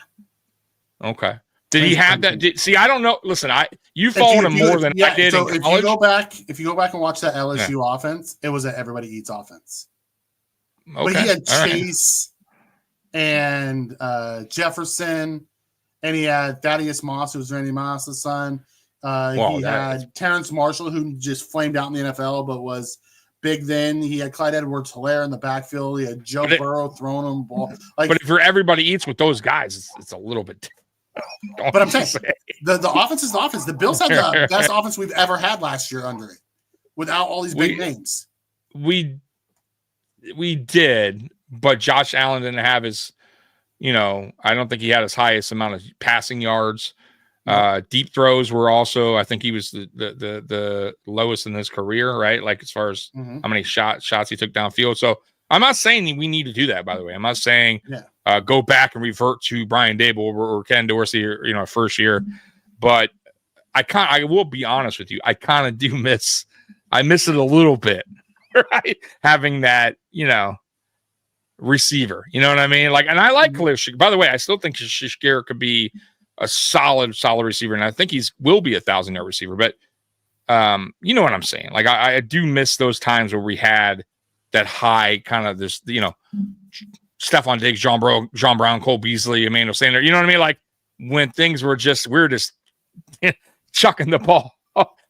Okay. Did he have that? See, I don't know. Listen, you followed him more than I did. So if you go back and watch that LSU offense, it was an everybody eats offense. Okay. But he had Chase and Jefferson. And he had Thaddeus Moss, who was Randy Moss's son. He had Terrence Marshall, who just flamed out in the NFL, but was big then. He had Clyde Edwards-Helaire in the backfield. He had Joe Burrow throwing him ball. But if everybody eats with those guys, it's a little bit. But I'm saying the offense is the offense. The Bills had the best offense we've ever had last year under it, without all these big names. We did, but Josh Allen didn't have his. I don't think he had his highest amount of passing yards. Deep throws were also, I think he was the lowest in his career, right? Like as far as how many shots he took downfield. So I'm not saying we need to do that, by the way. I'm not saying go back and revert to Brian Dable or Ken Dorsey, first year. But I will be honest with you. I kind of do miss it a little bit, right? Having that, receiver, you know what I mean? Like, and I like Khalil Shakir. By the way, I still think Shakir could be a solid receiver, and I think will be 1,000-yard receiver. But you know what I'm saying? Like, I do miss those times where we had that high kind of this, Stephon Diggs, John Brown, Cole Beasley, Emmanuel Sanders. You know what I mean? Like when things were we were just chucking the ball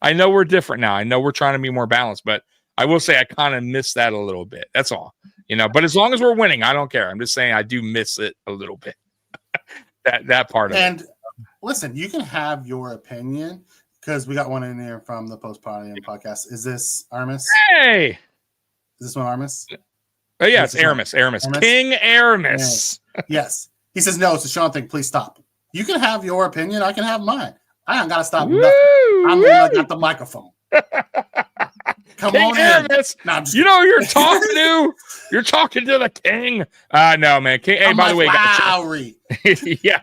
I know we're different now. I know we're trying to be more balanced, but I will say I kind of miss that a little bit. That's all. But as long as we're winning, I don't care. I'm just saying I do miss it a little bit. that part of it. And listen, you can have your opinion because we got one in there from the Post Podium podcast. Is this Aramis? Hey. Is this one Aramis? Oh, yeah, it's Aramis. King Aramis. Yes. He says, no, it's a Sean thing. Please stop. You can have your opinion. I can have mine. I don't got to stop nothing. I'm the one that got the microphone. Come King on Aramis. in. No, you know who you're talking to? You're talking to the king. No, man. King. Hey, by the way. Lowry. Yeah.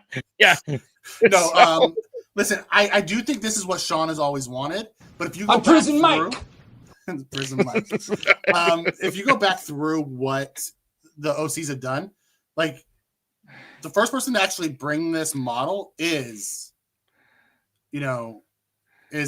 No, listen, I do think this is what Sean has always wanted. But if you go Prison Mike. Prison Mike. If you go back through what the OCs have done, like the first person to actually bring this model is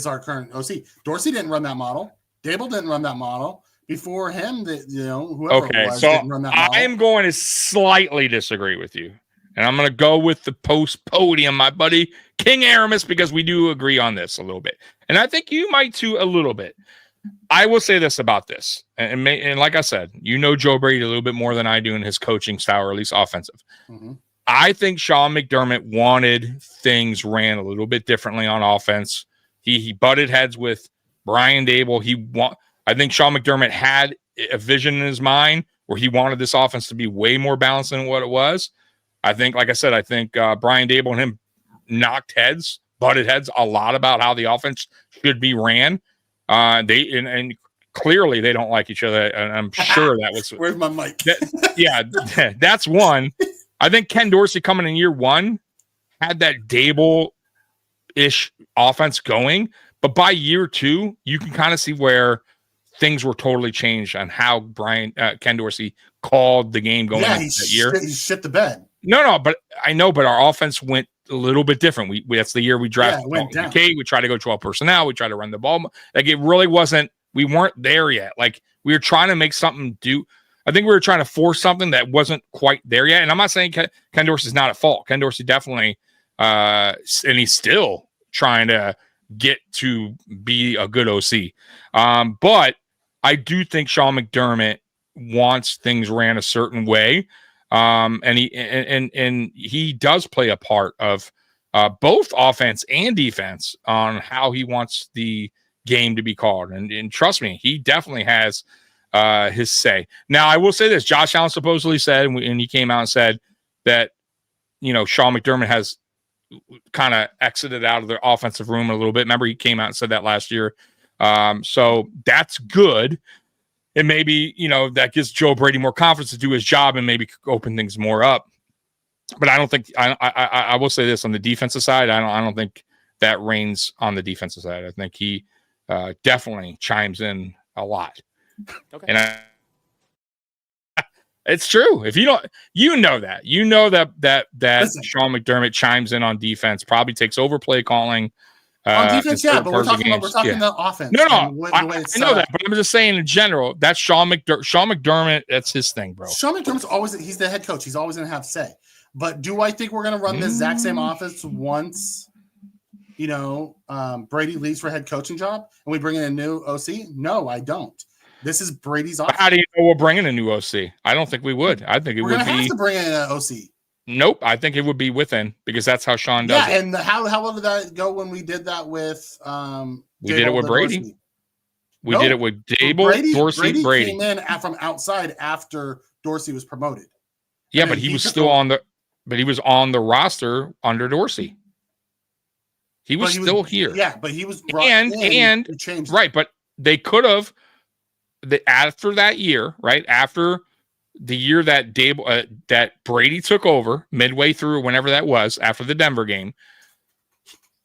our current OC. Dorsey didn't run that model. Dable didn't run that model. Before him, whoever it was didn't run that model. I'm going to slightly disagree with you. And I'm going to go with the Post Podium, my buddy, King Aramis, because we do agree on this a little bit. And I think you might too a little bit. I will say this about this. And like I said, Joe Brady a little bit more than I do in his coaching style, or at least offensive. Mm-hmm. I think Sean McDermott wanted things ran a little bit differently on offense. He butted heads with Brian Dable. I think Sean McDermott had a vision in his mind where he wanted this offense to be way more balanced than what it was. I think, like I said, Brian Dable and him butted heads a lot about how the offense should be ran. And clearly they don't like each other. And I'm sure that was. Where's my mic? That's one. I think Ken Dorsey coming in year one had that Dable-ish offense going. But by year two, you can kind of see where things were totally changed on how Ken Dorsey called the game going that year. He shit the bed. No, but I know, but our offense went a little bit different. That's the year we drafted McKay. We tried to go 12 personnel. We tried to run the ball. Like it really wasn't, we weren't there yet. Like we were trying to make something do. I think we were trying to force something that wasn't quite there yet. And I'm not saying Ken Dorsey's not at fault. Ken Dorsey definitely, and he's still trying to get to be a good OC. But I do think Sean McDermott wants things ran a certain way. And he does play a part of both offense and defense on how he wants the game to be called. And trust me, he definitely has his say. Now, I will say this. Josh Allen supposedly said, and he came out and said that, Sean McDermott has kind of exited out of the offensive room a little bit. Remember, he came out and said that last year. So that's good. And maybe, that gives Joe Brady more confidence to do his job and maybe open things more up. But I don't think I will say this on the defensive side. I don't think that reigns on the defensive side. I think he definitely chimes in a lot. Okay. And it's true. If you don't, that listen, Sean McDermott chimes in on defense, probably takes over play calling. On defense, but we're talking about offense. No, I know that, but I'm just saying in general, that's Sean McDermott, that's his thing, bro. Sean McDermott's he's the head coach. He's always going to have say. But do I think we're going to run this exact same offense once, Brady leaves for head coaching job and we bring in a new OC? No, I don't. This is Brady's offense. How do you know we're bringing a new OC? I don't think we would. I think we're going to have to bring in an OC. Nope, I think it would be within because that's how Sean does it. Yeah, and how did that go when we did that with we did it with Brady. We did it with Dable, Dorsey, Brady came in from outside after Dorsey was promoted. Yeah, but he was still on the roster under Dorsey. He was still here. Yeah, but he was brought and right, but they could have after that year, right? After the year that that Brady took over midway through, whenever that was, after the Denver game,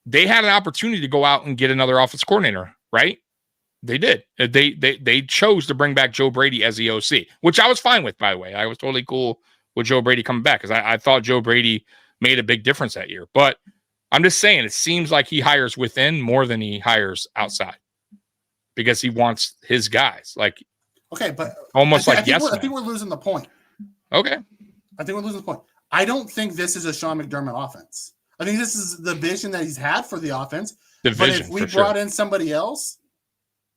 they had an opportunity to go out and get another offense coordinator, right? They did. They chose to bring back Joe Brady as the OC, which I was fine with, by the way. I was totally cool with Joe Brady coming back because I thought Joe Brady made a big difference that year. But I'm just saying, it seems like he hires within more than he hires outside because he wants his guys. Like, okay, but almost I think we're losing the point. Okay. I think we're losing the point. I don't think this is a Sean McDermott offense. I think this is the vision that he's had for the offense. division. But if we brought in somebody else,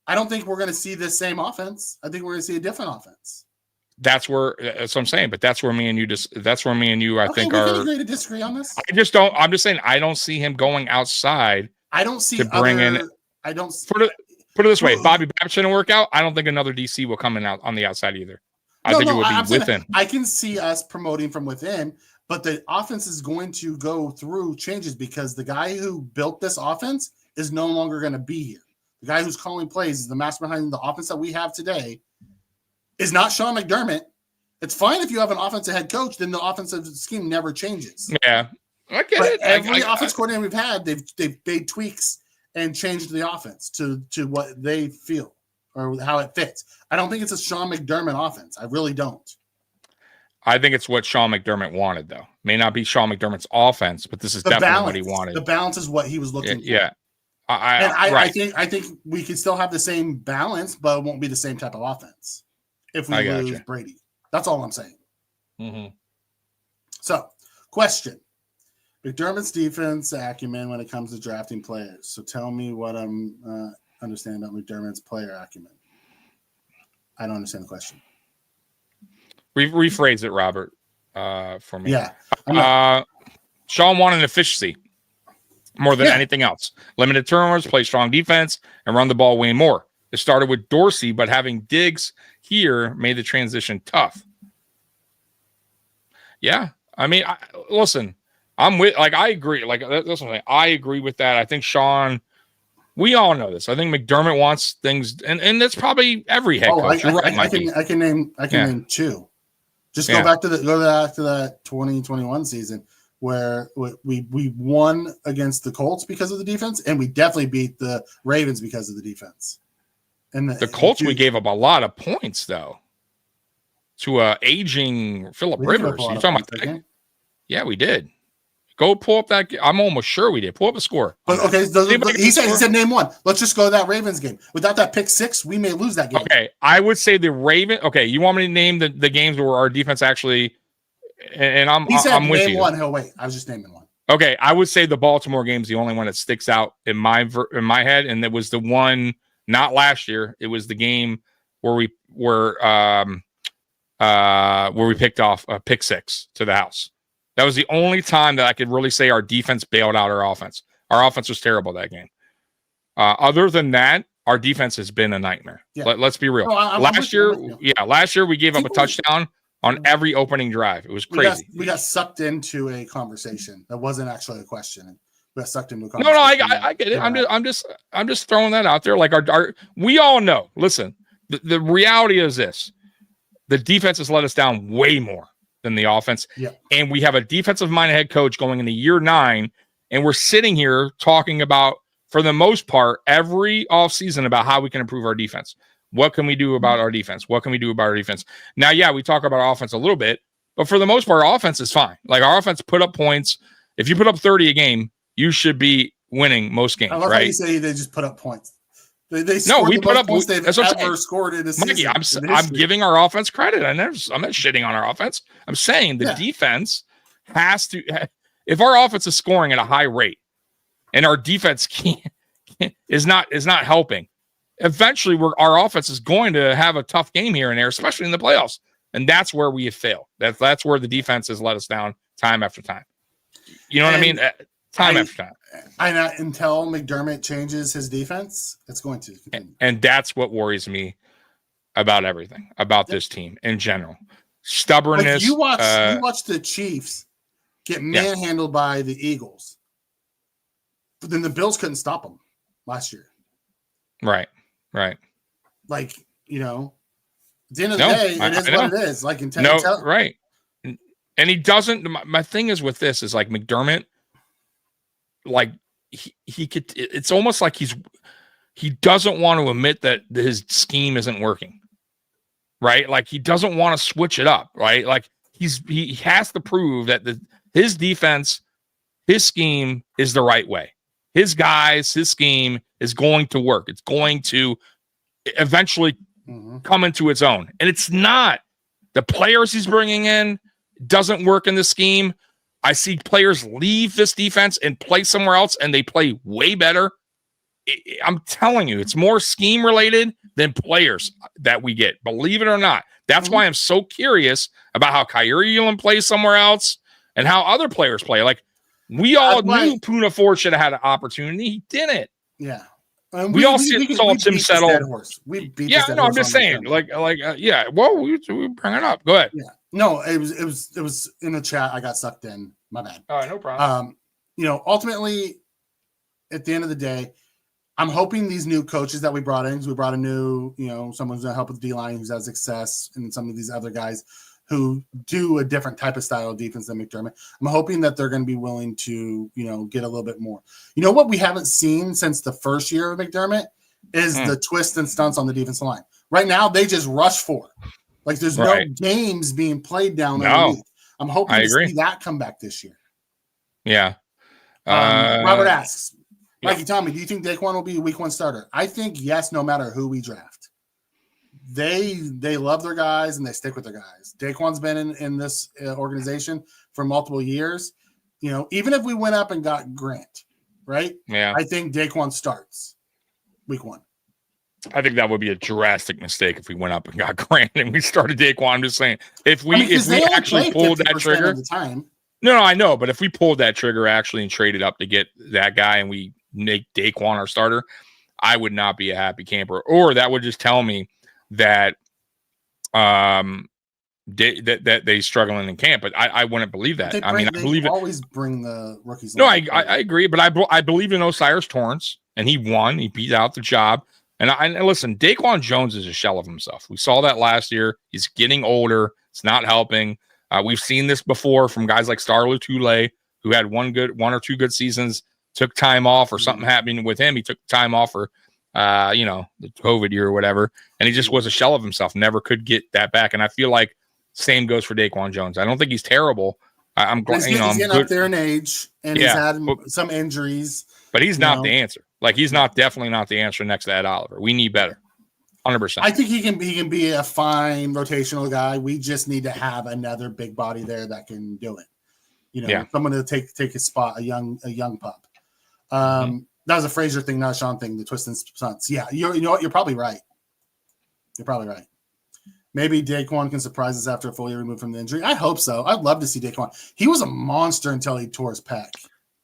I don't think we're going to see the same offense. I think we're going to see a different offense. That's what I'm saying. But that's where me and you I think we are. can agree to disagree on this. I just don't. I'm just saying I don't see him going outside. I don't see to bring in. I don't put it this way: if Bobby Babbitt shouldn't work out, I don't think another DC will come in out on the outside either. I think it would be within. I can see us promoting from within, but the offense is going to go through changes because the guy who built this offense is no longer going to be here. The guy who's calling plays is the master behind the offense that we have today. Is not Sean McDermott. It's fine if you have an offensive head coach, then the offensive scheme never changes. Yeah, I get it. Every offense coordinator we've had, they've made tweaks and changed the offense to what they feel or how it fits. I don't think it's a Sean McDermott offense. I really don't. I think it's what Sean McDermott wanted, though. May not be Sean McDermott's offense, but this is definitely what he wanted. The balance is what he was looking for. Yeah. I think we can still have the same balance, but it won't be the same type of offense if we lose Brady. That's all I'm saying. Mm-hmm. So, question. McDermott's defense acumen when it comes to drafting players. So tell me what I'm understanding about McDermott's player acumen. I don't understand the question. Rephrase it, Robert, for me. Yeah. Sean wanted efficiency more than anything else. Limited turnovers, play strong defense, and run the ball way more. It started with Dorsey, but having Diggs here made the transition tough. Yeah. I mean, listen, I'm with, I agree. That's something I agree with that. I think Sean, we all know this. I think McDermott wants things, and that's probably every head coach. You're right, Mikey. I can name two. Just go back to that 2021 season where we won against the Colts because of the defense, and we definitely beat the Ravens because of the defense. And the Colts, we gave up a lot of points though to aging Phillip Rivers. You talking about that? Yeah, we did. Go pull up that. I'm almost sure we did. Pull up the score. But okay, he said name one. Let's just go to that Ravens game. Without that pick six, we may lose that game. Okay, I would say the Raven. Okay, you want me to name the games where our defense actually? And I'm with you. Name one. He'll wait. I was just naming one. Okay, I would say the Baltimore game's the only one that sticks out in my head, and it was the one not last year. It was the game where we picked off a pick six to the house. That was the only time that I could really say our defense bailed out our offense. Our offense was terrible that game. Other than that, our defense has been a nightmare. Yeah. Let's be real. Last year we gave up a touchdown on every opening drive. It was crazy. We got sucked into a conversation that wasn't actually a question. We got sucked into a conversation. No, I get it. Yeah. I'm just throwing that out there. Like our we all know. Listen, the reality is this: the defense has let us down way more than the offense. Yeah. And we have a defensive-minded head coach going into year 9, and we're sitting here talking about, for the most part, every offseason about how we can improve our defense. What can we do about our defense? What can we do about our defense? Now, yeah, we talk about our offense a little bit, but for the most part, our offense is fine. Like, our offense put up points. If you put up 30 a game, you should be winning most games, I love right? How you say they just put up points. We put up points they've ever scored in a season. Mikey, I'm giving our offense credit. I'm not shitting on our offense. I'm saying the defense has to. If our offense is scoring at a high rate, and our defense is not helping, eventually our offense is going to have a tough game here and there, especially in the playoffs. And that's where we have failed. That's where the defense has let us down time after time. You know what I mean? Time after time. Until McDermott changes his defense, it's going to continue. And that's what worries me about everything, about this team in general. Stubbornness. Like you watch the Chiefs get manhandled by the Eagles, but then the Bills couldn't stop them last year. Right. Like, at the end of the day, it is what it is. Like, right. And he doesn't. My thing is with this is like McDermott. Like he could. It's almost like he doesn't want to admit that his scheme isn't working. Right. Like he doesn't want to switch it up. Right. Like he has to prove that his defense, his scheme is the right way. His guys, his scheme is going to work. It's going to eventually come into its own. And it's not. The players he's bringing in doesn't work in the scheme. I see players leave this defense and play somewhere else, and they play way better I'm telling you, it's more scheme related than players that we get. Believe it or not. That's why I'm so curious about how Kyrie Elam plays somewhere else and how other players play. Like, we all knew Puna Ford should have had an opportunity. He didn't. Yeah. We all saw Tim settle. We beat yeah, no, I'm just saying. Yeah. Well, we bring it up. Go ahead. Yeah. No, it was in the chat. I got sucked in. My bad. All right, no problem. Ultimately, at the end of the day, I'm hoping these new coaches that we brought in, because we brought a new, someone's going to help with the D-line who's had success, and some of these other guys who do a different type of style of defense than McDermott. I'm hoping that they're going to be willing to, get a little bit more. You know what we haven't seen since the first year of McDermott is the twists and stunts on the defensive line. Right now, they just rush for it. Like, there's no games being played down underneath. I'm hoping to see that come back this year. Yeah. Robert asks, Mikey, tell me, do you think Daquan will be a week 1 starter? I think yes, no matter who we draft. They love their guys and they stick with their guys. Daquan's been in this organization for multiple years. Even if we went up and got Grant, right? Yeah. I think Daquan starts week 1. I think that would be a drastic mistake if we went up and got Grant and we started Daquan. I'm just saying, if we actually pulled that trigger, no, I know, but if we pulled that trigger actually and traded up to get that guy and we make Daquan our starter, I would not be a happy camper. Or that would just tell me that that they struggling in camp. But I wouldn't believe that. I believe it. Always bring the rookies. No, I agree, but I believe in Osiris Torrance, and he won. He beat out the job. And listen, Daquan Jones is a shell of himself. We saw that last year. He's getting older. It's not helping. We've seen this before from guys like Star Lotulelei, who had one or two good seasons, took time off or something happening with him. He took time off for, the COVID year or whatever, and he just was a shell of himself. Never could get that back. And I feel like same goes for Daquan Jones. I don't think he's terrible. I'm glad he's getting up there in age, and he's had some injuries. But he's not the answer. Like, he's definitely not the answer next to Ed Oliver. We need better. 100%. I think he can be a fine rotational guy. We just need to have another big body there that can do it. Someone to take his spot, a young pup. That was a Frazier thing, not a Sean thing. The twist and stunts. Yeah, you know what? You're probably right. Maybe Daquan can surprise us after a full year removed from the injury. I hope so. I'd love to see Daquan. He was a monster until he tore his pec.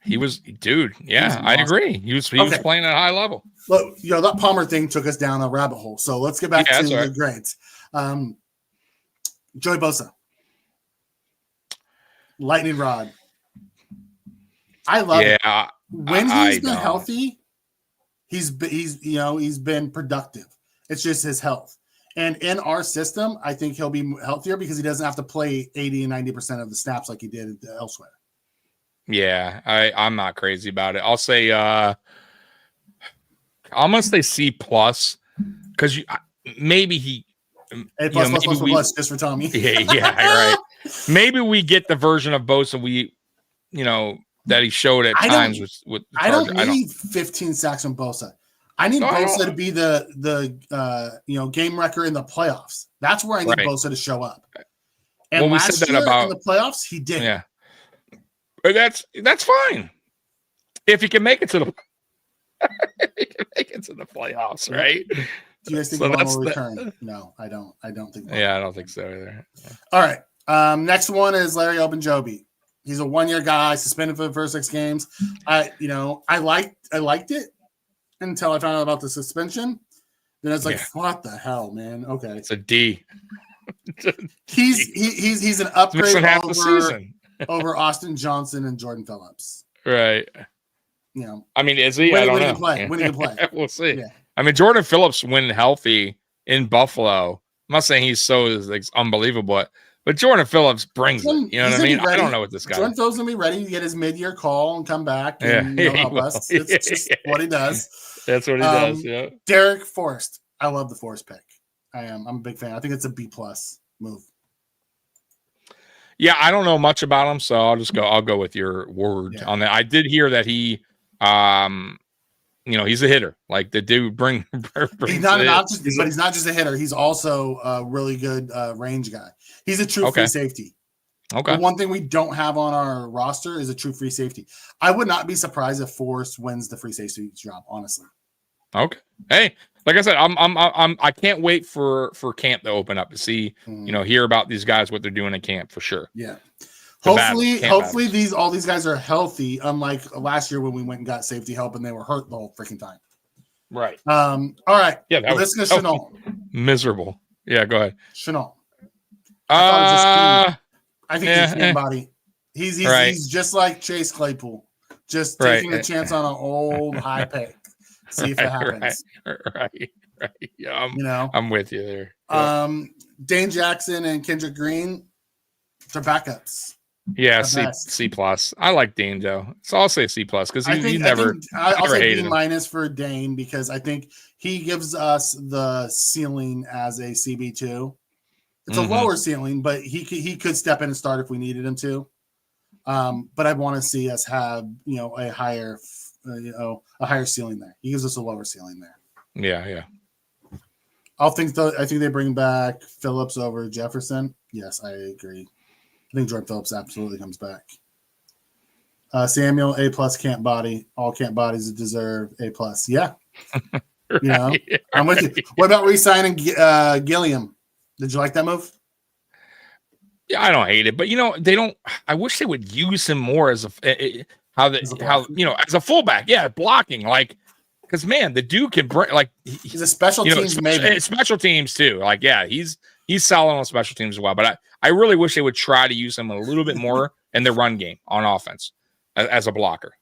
He was, dude. Yeah, I agree. He was playing at a high level. Look, that Palmer thing took us down a rabbit hole. So let's get back to the grades. Joey Bosa, lightning rod. I love it. When he's been healthy, he's been productive. It's just his health. And in our system, I think he'll be healthier because he doesn't have to play 80 and 90% of the snaps like he did elsewhere. Yeah, I'm not crazy about it. I'll say I'm gonna say C plus because maybe he A plus just for Tommy. yeah, right. Maybe we get the version of Bosa that he showed at times with I don't need 15 sacks from Bosa. I need Bosa to be the game wrecker in the playoffs. That's where I need Bosa to show up. And last year in the playoffs, he did. Yeah. That's fine if he can make it to the playoffs, right? Do you guys think Vaughn will return? No, I don't. I don't think. I don't think so either. All right. Next one is Larry Ogunjobi. He's a 1-year guy, suspended for the first 6 games. I liked it until I found out about the suspension. Then it's like, what the hell, man? Okay, it's a D. he's an upgrade half the season. over Austin Johnson and Jordan Phillips. Right. I mean, is he? I don't know. When he can play. We'll see. Yeah. I mean, Jordan Phillips, when healthy in Buffalo, I'm not saying he's so unbelievable, but Jordan Phillips brings it. You know what I mean? I don't know what this guy Jordan Phillips going to be ready to get his mid-year call and come back and help us. It's just what he does. That's what he does, yeah. Derek Forrest. I love the Forrest pick. I'm a big fan. I think it's a B+ move. Yeah, I don't know much about him, so I'll go with your word on that. I did hear that he he's a hitter. Like the dude brings he's not just a hitter. He's also a really good range guy. He's a true free safety. Okay. The one thing we don't have on our roster is a true free safety. I would not be surprised if Forrest wins the free safety job, honestly. Okay. Hey, like I said, I can't wait for camp to open up to see, hear about these guys, what they're doing in camp for sure. Yeah. Hopefully all these guys are healthy, unlike last year when we went and got safety help and they were hurt the whole freaking time. Right. All right. Yeah. Let's go Chenault. Miserable. Yeah. Go ahead. Chenault. I think he's a cam body. He's just like Chase Claypool, just taking a chance on an old high pick. See if it happens. Right. Yeah. I'm with you there. Dane Jackson and Kendrick Green, they're backups. Yeah, C plus. I like Dane though, so I'll say C plus because he never. I'll say B minus for Dane because I think he gives us the ceiling as a CB2. It's a lower ceiling, but he could step in and start if we needed him to. But I want to see us have a higher ceiling there. He gives us a lower ceiling there. Yeah. I think they bring back Phillips over Jefferson. Yes, I agree. I think Jordan Phillips absolutely comes back. Samuel, A+ camp body. All camp bodies deserve A+. Yeah. I'm with you. What about re-signing Gilliam? Did you like that move? Yeah, I don't hate it, but they don't. I wish they would use him more as a fullback. Yeah, blocking because man, the dude can bring he's a special teams maybe special teams too. He's solid on special teams as well, but I really wish they would try to use him a little bit more in the run game on offense as a blocker.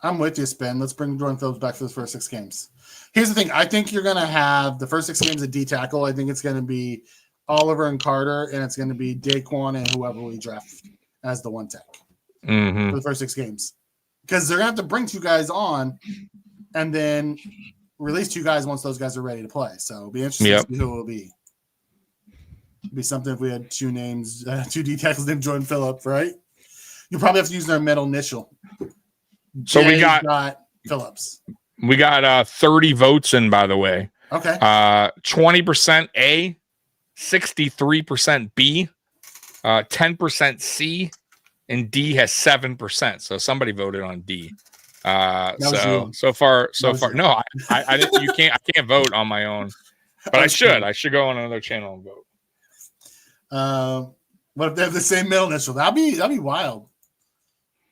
I'm with you, Spin. Let's bring Jordan Phillips back for the first 6 games. Here's the thing. I think you're going to have the first 6 games at D tackle. I think it's going to be Oliver and Carter, and it's going to be Daquan and whoever we draft as the one tech for the first 6 games. Because they're going to have to bring 2 guys on and then release 2 guys once those guys are ready to play. So it'll be interesting to see who it will be. It'd be something if we had 2 names, 2 D tackles named Jordan Phillips, right? You probably have to use their middle initial. So we got Phillips. We got 30 votes in, by the way. Okay. 20% A, 63% B, 10% C, and D has 7%. So somebody voted on D. So far. No, I you can't. I can't vote on my own, but I should. I should go on another channel and vote. What if they have the same middle initial? That'd be wild.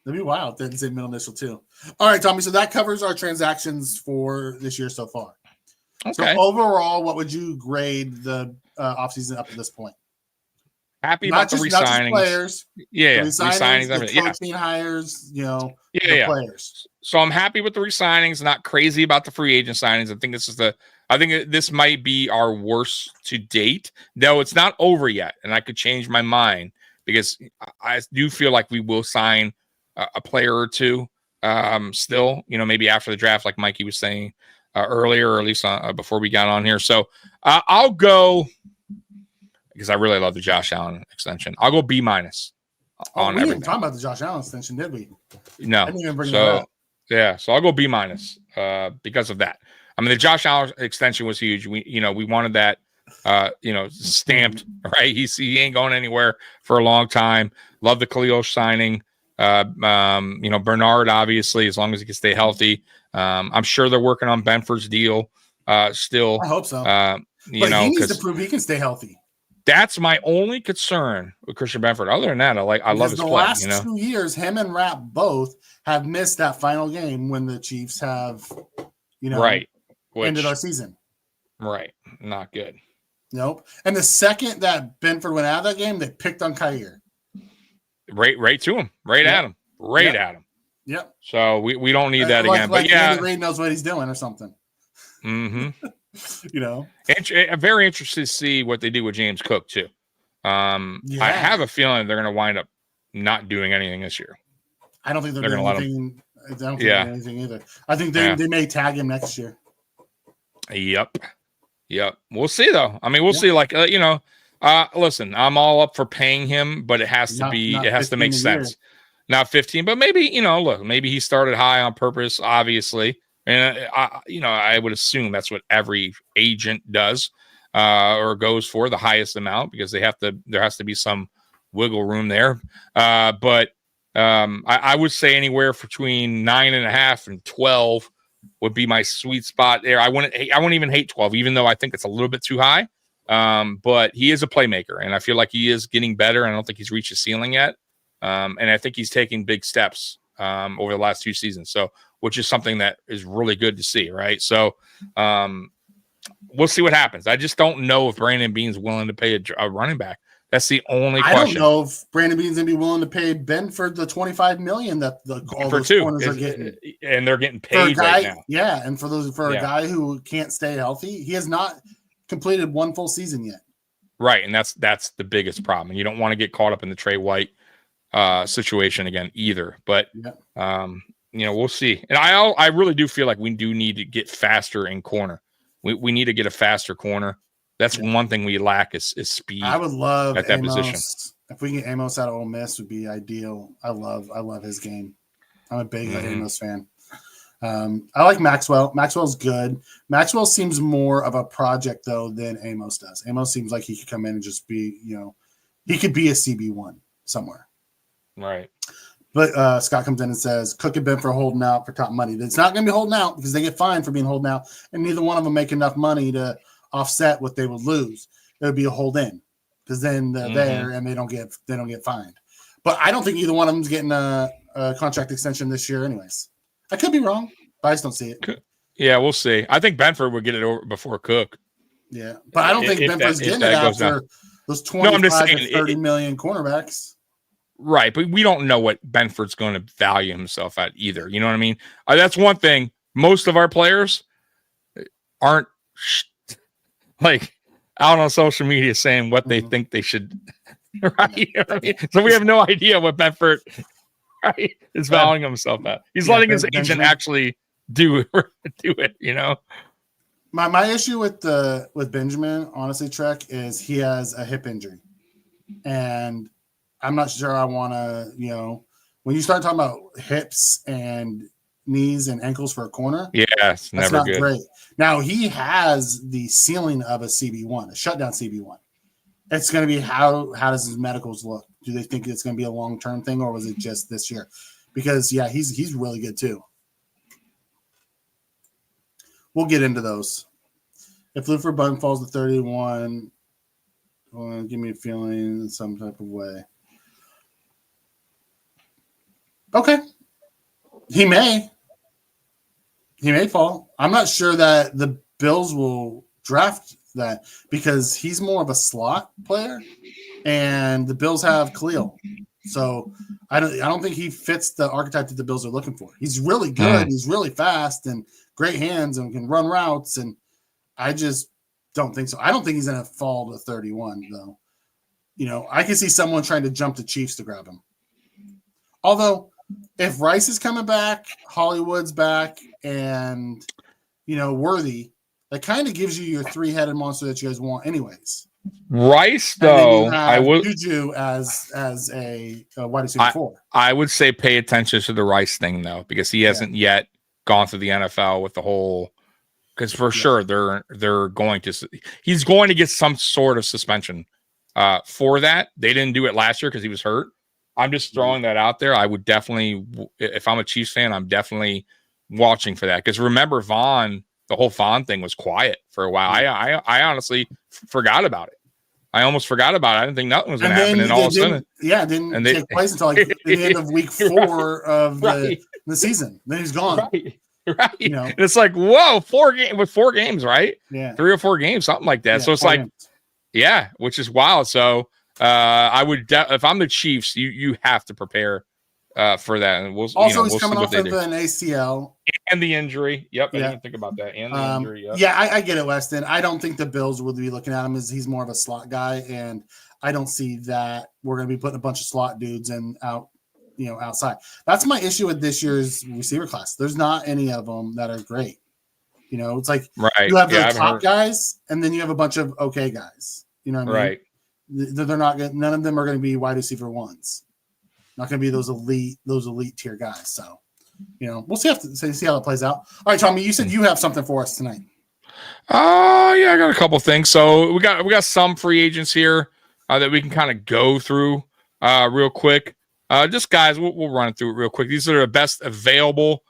That'd be wild. They had the same middle initial too. All right, Tommy. So that covers our transactions for this year so far. Okay. So overall, what would you grade the offseason up to this point? Happy about the re-signings. Not just players. Yeah, re-signings, the coaching hires, the players. So I'm happy with the re-signings, not crazy about the free agent signings. I think this might be our worst to date, though it's not over yet, and I could change my mind because I do feel like we will sign a player or 2 still, maybe after the draft, like Mikey was saying earlier, or at least before we got on here. So I'll go, because I really love the Josh Allen extension. I'll go B- on everything. We didn't talk about the Josh Allen extension, did we? No. I didn't even bring that up. Yeah, so I'll go B- because of that. I mean, the Josh Allen extension was huge. We wanted that, stamped, right? He ain't going anywhere for a long time. Love the Khalil signing. Bernard, obviously, as long as he can stay healthy. I'm sure they're working on Benford's deal still. I hope so. But he needs to prove he can stay healthy. That's my only concern with Christian Benford. Other than that, I love his play. The last 2 years, him and Rapp both have missed that final game when the Chiefs have, ended our season. Right. Not good. Nope. And the second that Benford went out of that game, they picked on Kyer. Right to him. At him. At him. Yep. So we don't need that again. But Andy Reid knows what he's doing or something. Mm-hmm. I'm very interested to see what they do with James Cook too. I have a feeling they're going to wind up not doing anything this year. I don't think they're going to let him. I don't think they're doing anything either. I think they may tag him next year. Yep. We'll see though. I mean, we'll see. Listen, I'm all up for paying him, but it has to make sense. Not 15, but maybe, maybe he started high on purpose, obviously. And I would assume that's what every agent does, or goes for the highest amount, because there has to be some wiggle room there. But I would say anywhere between 9.5 and 12 would be my sweet spot there. I wouldn't even hate 12, even though I think it's a little bit too high. But he is a playmaker, and I feel like he is getting better. I don't think he's reached the ceiling yet. And I think he's taking big steps over the last 2 seasons. So, which is something that is really good to see, right? So, we'll see what happens. I just don't know if Brandon Beane's willing to pay a running back. That's the only question. I don't know if Brandon Beane's gonna be willing to pay Benford the $25 million that all those corners are getting, and they're getting paid right now. Yeah, and for a guy who can't stay healthy, he has not completed 1 full season yet. Right, and that's the biggest problem. And you don't want to get caught up in the Trey White situation again either. But we'll see. And I really do feel like we do need to get faster in corner. We need to get a faster corner. That's one thing we lack is speed. I would love at that Amos. position. If we can get Amos out of Ole Miss, would be ideal. I love his game. I'm a big Amos fan. I like Maxwell. Maxwell's good. Maxwell seems more of a project though than Amos does. Amos seems like he could come in and just be, he could be a CB1 somewhere. Right. But Scott comes in and says, Cook and Benford holding out for top money. It's not going to be holding out because they get fined for being holding out, and neither one of them make enough money to offset what they would lose. It would be a hold in because then they're there and they don't get fined. But I don't think either one of them's getting a contract extension this year, anyways. I could be wrong, but I just don't see it. Yeah, we'll see. I think Benford would get it over before Cook. Yeah, but I don't think Benford's getting it after those 25 to 30 million cornerbacks. Right, but we don't know what Benford's going to value himself at either. You know what I mean? That's one thing. Most of our players aren't like out on social media saying what they think they should. Right? You know what I mean? So we have no idea what Benford is valuing himself at. He's letting his agent actually do it. My issue with Benjamin, honestly, Trek, is he has a hip injury, and I'm not sure I want to, when you start talking about hips and knees and ankles for a corner, that's never not good. Great. Now he has the ceiling of a CB1, a shutdown CB1. It's going to be how does his medicals look? Do they think it's going to be a long-term thing, or was it just this year? Because he's really good too. We'll get into those. If Luther Button falls to 31, give me a feeling in some type of way. Okay. He may fall. I'm not sure that the Bills will draft that because he's more of a slot player and the Bills have Khalil. So I don't think he fits the archetype that the Bills are looking for. He's really good. He's really fast and great hands and can run routes. And I just don't think so. I don't think he's going to fall to 31 though. I can see someone trying to jump the Chiefs to grab him. Although if Rice is coming back, Hollywood's back, and Worthy, that kind of gives you your 3-headed monster that you guys want, anyways. Rice, though, I would Juju as a wide receiver 4. I would say pay attention to the Rice thing though, because he hasn't yet gone through the NFL with the whole. Because for sure they're going to. He's going to get some sort of suspension for that. They didn't do it last year because he was hurt. I'm just throwing that out there. I would definitely, if I'm a Chiefs fan, I'm definitely watching for that. Because remember, the whole Vaughn thing was quiet for a while. I honestly forgot about it. I almost forgot about it. I didn't think nothing was going to happen. And all of a sudden, it didn't take place until like the end of week 4 of the season. Then he's gone. Right. And it's like, whoa, 4 games, right? Yeah. 3 or 4 games, something like that. So it's like, which is wild. So I would, if I'm the Chiefs, you have to prepare for that. And he's we'll coming off of an ACL and the injury. Yep, I didn't think about that. And the injury. Yep. Yeah, I get it, Weston. I don't think the Bills would be looking at him as he's more of a slot guy, and I don't see that we're going to be putting a bunch of slot dudes outside. That's my issue with this year's receiver class. There's not any of them that are great. It's like you have the top guys, and then you have a bunch of okay guys. You know what I mean? Right. They're not good. None of them are going to be wide receiver 1s. Not going to be those elite tier guys. So, we'll see how it plays out. All right, Tommy, you said you have something for us tonight. I got a couple things. So we got some free agents here that we can kind of go through real quick. Just guys, we'll run it through it real quick. These are the best available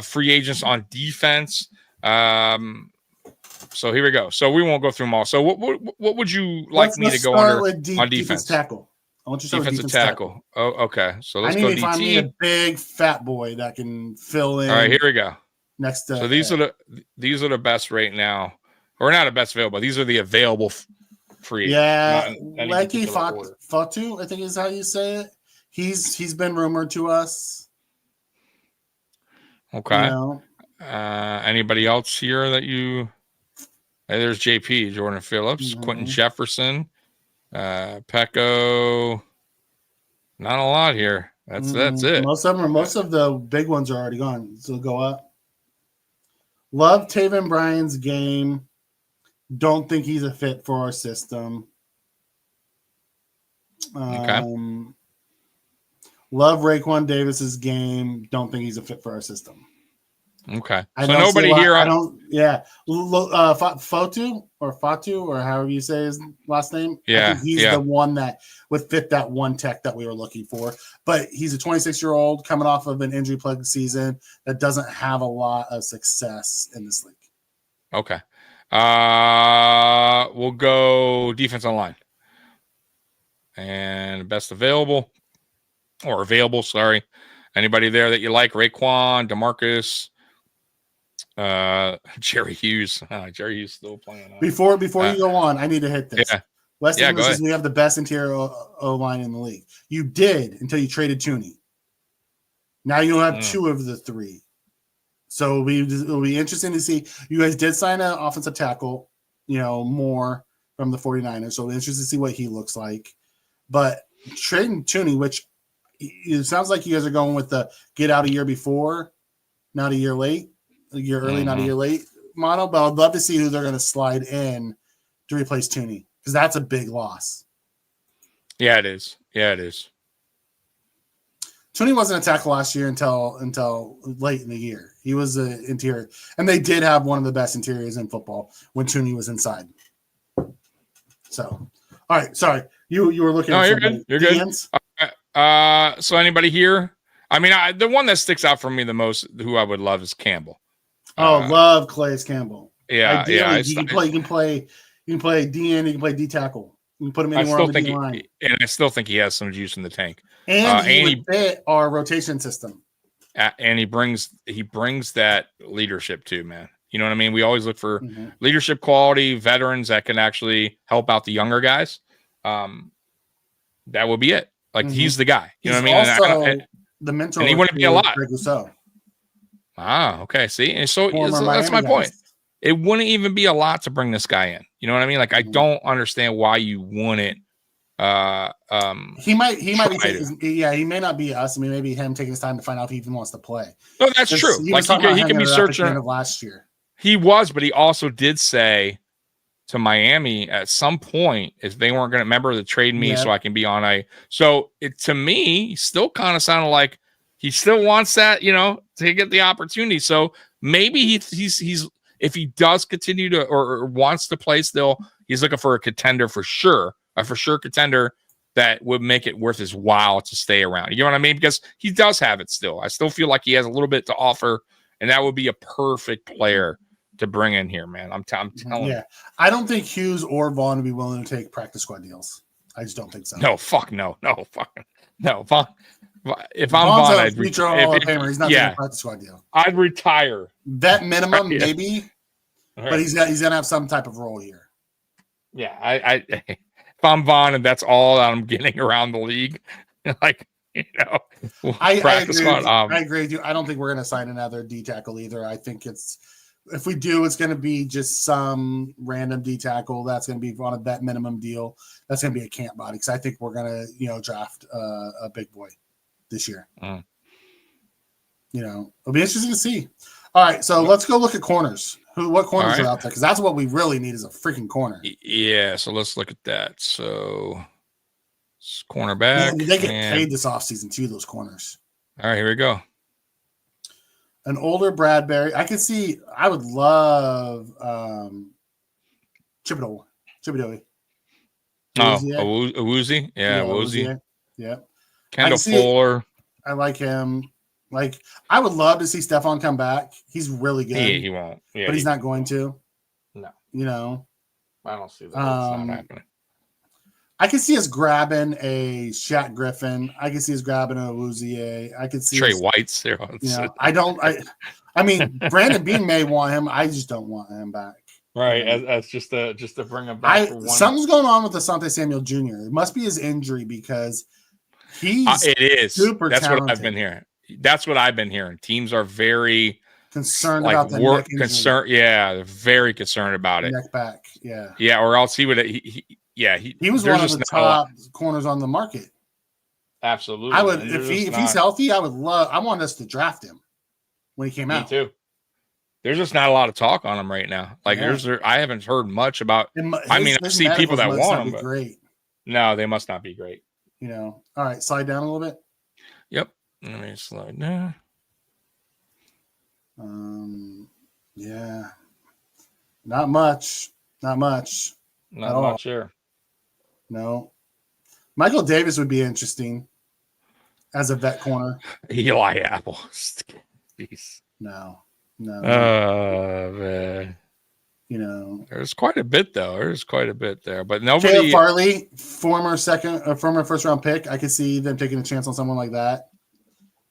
free agents on defense. So here we go. So we won't go through them all. So what would you like me to go under on defense? Tackle. I want you to start with defensive tackle. Oh, okay. So let's go DT. I need to find me a big fat boy that can fill in. All right, here we go. Next to so these are the best right now, or not the best available. These are the available free. Yeah, Leki Fatu, I think is how you say it. He's been rumored to us. Okay. You know? Anybody else here that you? Hey, there's JP, Jordan Phillips, Quentin Jefferson, Pecco. Not a lot here. That's it. Most of the big ones are already gone. So go up. Love Taven Bryan's game. Don't think he's a fit for our system. Okay. Love Raekwon Davis's game. Don't think he's a fit for our system. Okay. So nobody here. I don't. Yeah. Fatu or however you say his last name. Yeah. I think he's the one that would fit that one tech that we were looking for. But he's a 26-year-old coming off of an injury-plagued season that doesn't have a lot of success in this league. Okay. We'll go defense line. And best available. Sorry. Anybody there that you like? Raekwon, DeMarcus. Jerry Hughes. Jerry Hughes still playing. Before you go on, I need to hit this. Yeah. Weston says we have the best interior O-line in the league. You did until you traded Tooney. Now you'll have two of the three. So it'll be interesting to see. You guys did sign an offensive tackle, more from the 49ers. So it'll be interesting to see what he looks like. But trading Tooney, which it sounds like you guys are going with the get out a year before, not a year late. A year early, not a year late model, but I'd love to see who they're going to slide in to replace Tooney because that's a big loss. Yeah, it is. Tooney wasn't a tackle last year until late in the year. He was an interior, and they did have one of the best interiors in football when Tooney was inside. So, all right, sorry, you were looking. No, you're good. You're good. So anybody here? I mean, the one that sticks out for me the most, who I would love, is Campbell. Love Calais Campbell. Yeah, ideally, you can play DN, you can play D tackle. You can put him anywhere on the D line. And I still think he has some juice in the tank. And he would fit our rotation system. And he brings that leadership too, man. You know what I mean? We always look for leadership quality, veterans that can actually help out the younger guys. That would be it. Like he's the guy. You know what I mean? The mentor, and he wouldn't be a lot. Ah, okay. See, and so that's my point. It wouldn't even be a lot to bring this guy in. You know what I mean? Like I don't understand why you wouldn't. He might he may not be us. I mean, maybe him taking his time to find out if he even wants to play. No, that's true. Like he can be searching of last year. He was, but he also did say to Miami at some point if they weren't going to remember to trade me so I can be on a. So it to me still kind of sounded like he still wants that, to get the opportunity. So maybe he's if he does continue to or wants to play still, he's looking for a contender for sure, contender that would make it worth his while to stay around. You know what I mean? Because he does have it still. I still feel like he has a little bit to offer, and that would be a perfect player to bring in here, man. I'm telling you. Yeah, I don't think Hughes or Vaughn would be willing to take practice squad deals. I just don't think so. No, fuck no. Vaughn. If I'm Vaughn, I'd he's not taking a practice squad deal. I'd retire. Vet minimum, maybe, but he's gonna have some type of role here. Yeah, I if I'm Vaughn and that's all that I'm getting around the league, like I agree with you. I don't think we're gonna sign another D tackle either. I think if we do, it's gonna be just some random D tackle that's gonna be on a vet minimum deal. That's gonna be a camp body because I think we're gonna draft a big boy this year. It'll be interesting to see. All right, so let's go look at corners. What corners are out there? Because that's what we really need is a freaking corner. Yeah, so let's look at that. So cornerback. They get paid this offseason too, those corners. All right, here we go. An older Bradbury. I would love Chibidoe. Awuzie? Yeah, Awuzie. Yeah. Kendall Fuller. I like him. Like, I would love to see Stephon come back. He's really good. He won't. Yeah, but he's not going to. No. You know? I don't see that. It's not happening. I could see us grabbing a Shaq Griffin. I could see us grabbing a Awuzie. I could see Trey White's there. I mean, Brandon Bean may want him. I just don't want him back. Right, as just to bring him back. Something's going on with Asante Samuel Jr. It must be his injury because he's it is super That's talented. what I've been hearing. That's what I've been hearing. Teams are very concerned about the neck concern. Yeah, they're very concerned about it. Neck back. Yeah. Yeah, or else he would. He was one of the top corners on the market. Absolutely. I would if he's healthy. I want us to draft him when he came out. Me too. There's just not a lot of talk on him right now. Like I haven't heard much about. I see people that want him, but great. No, they must not be great. You know. All right, slide down a little bit. Yep. Let me slide down. Yeah. Not much. Not much here. No. Michael Davis would be interesting as a vet corner. Eli Apple. Jeez. No. Man. You know. There's quite a bit though. There's quite a bit there. But nobody. Caleb Farley, former first round pick. I could see them taking a chance on someone like that.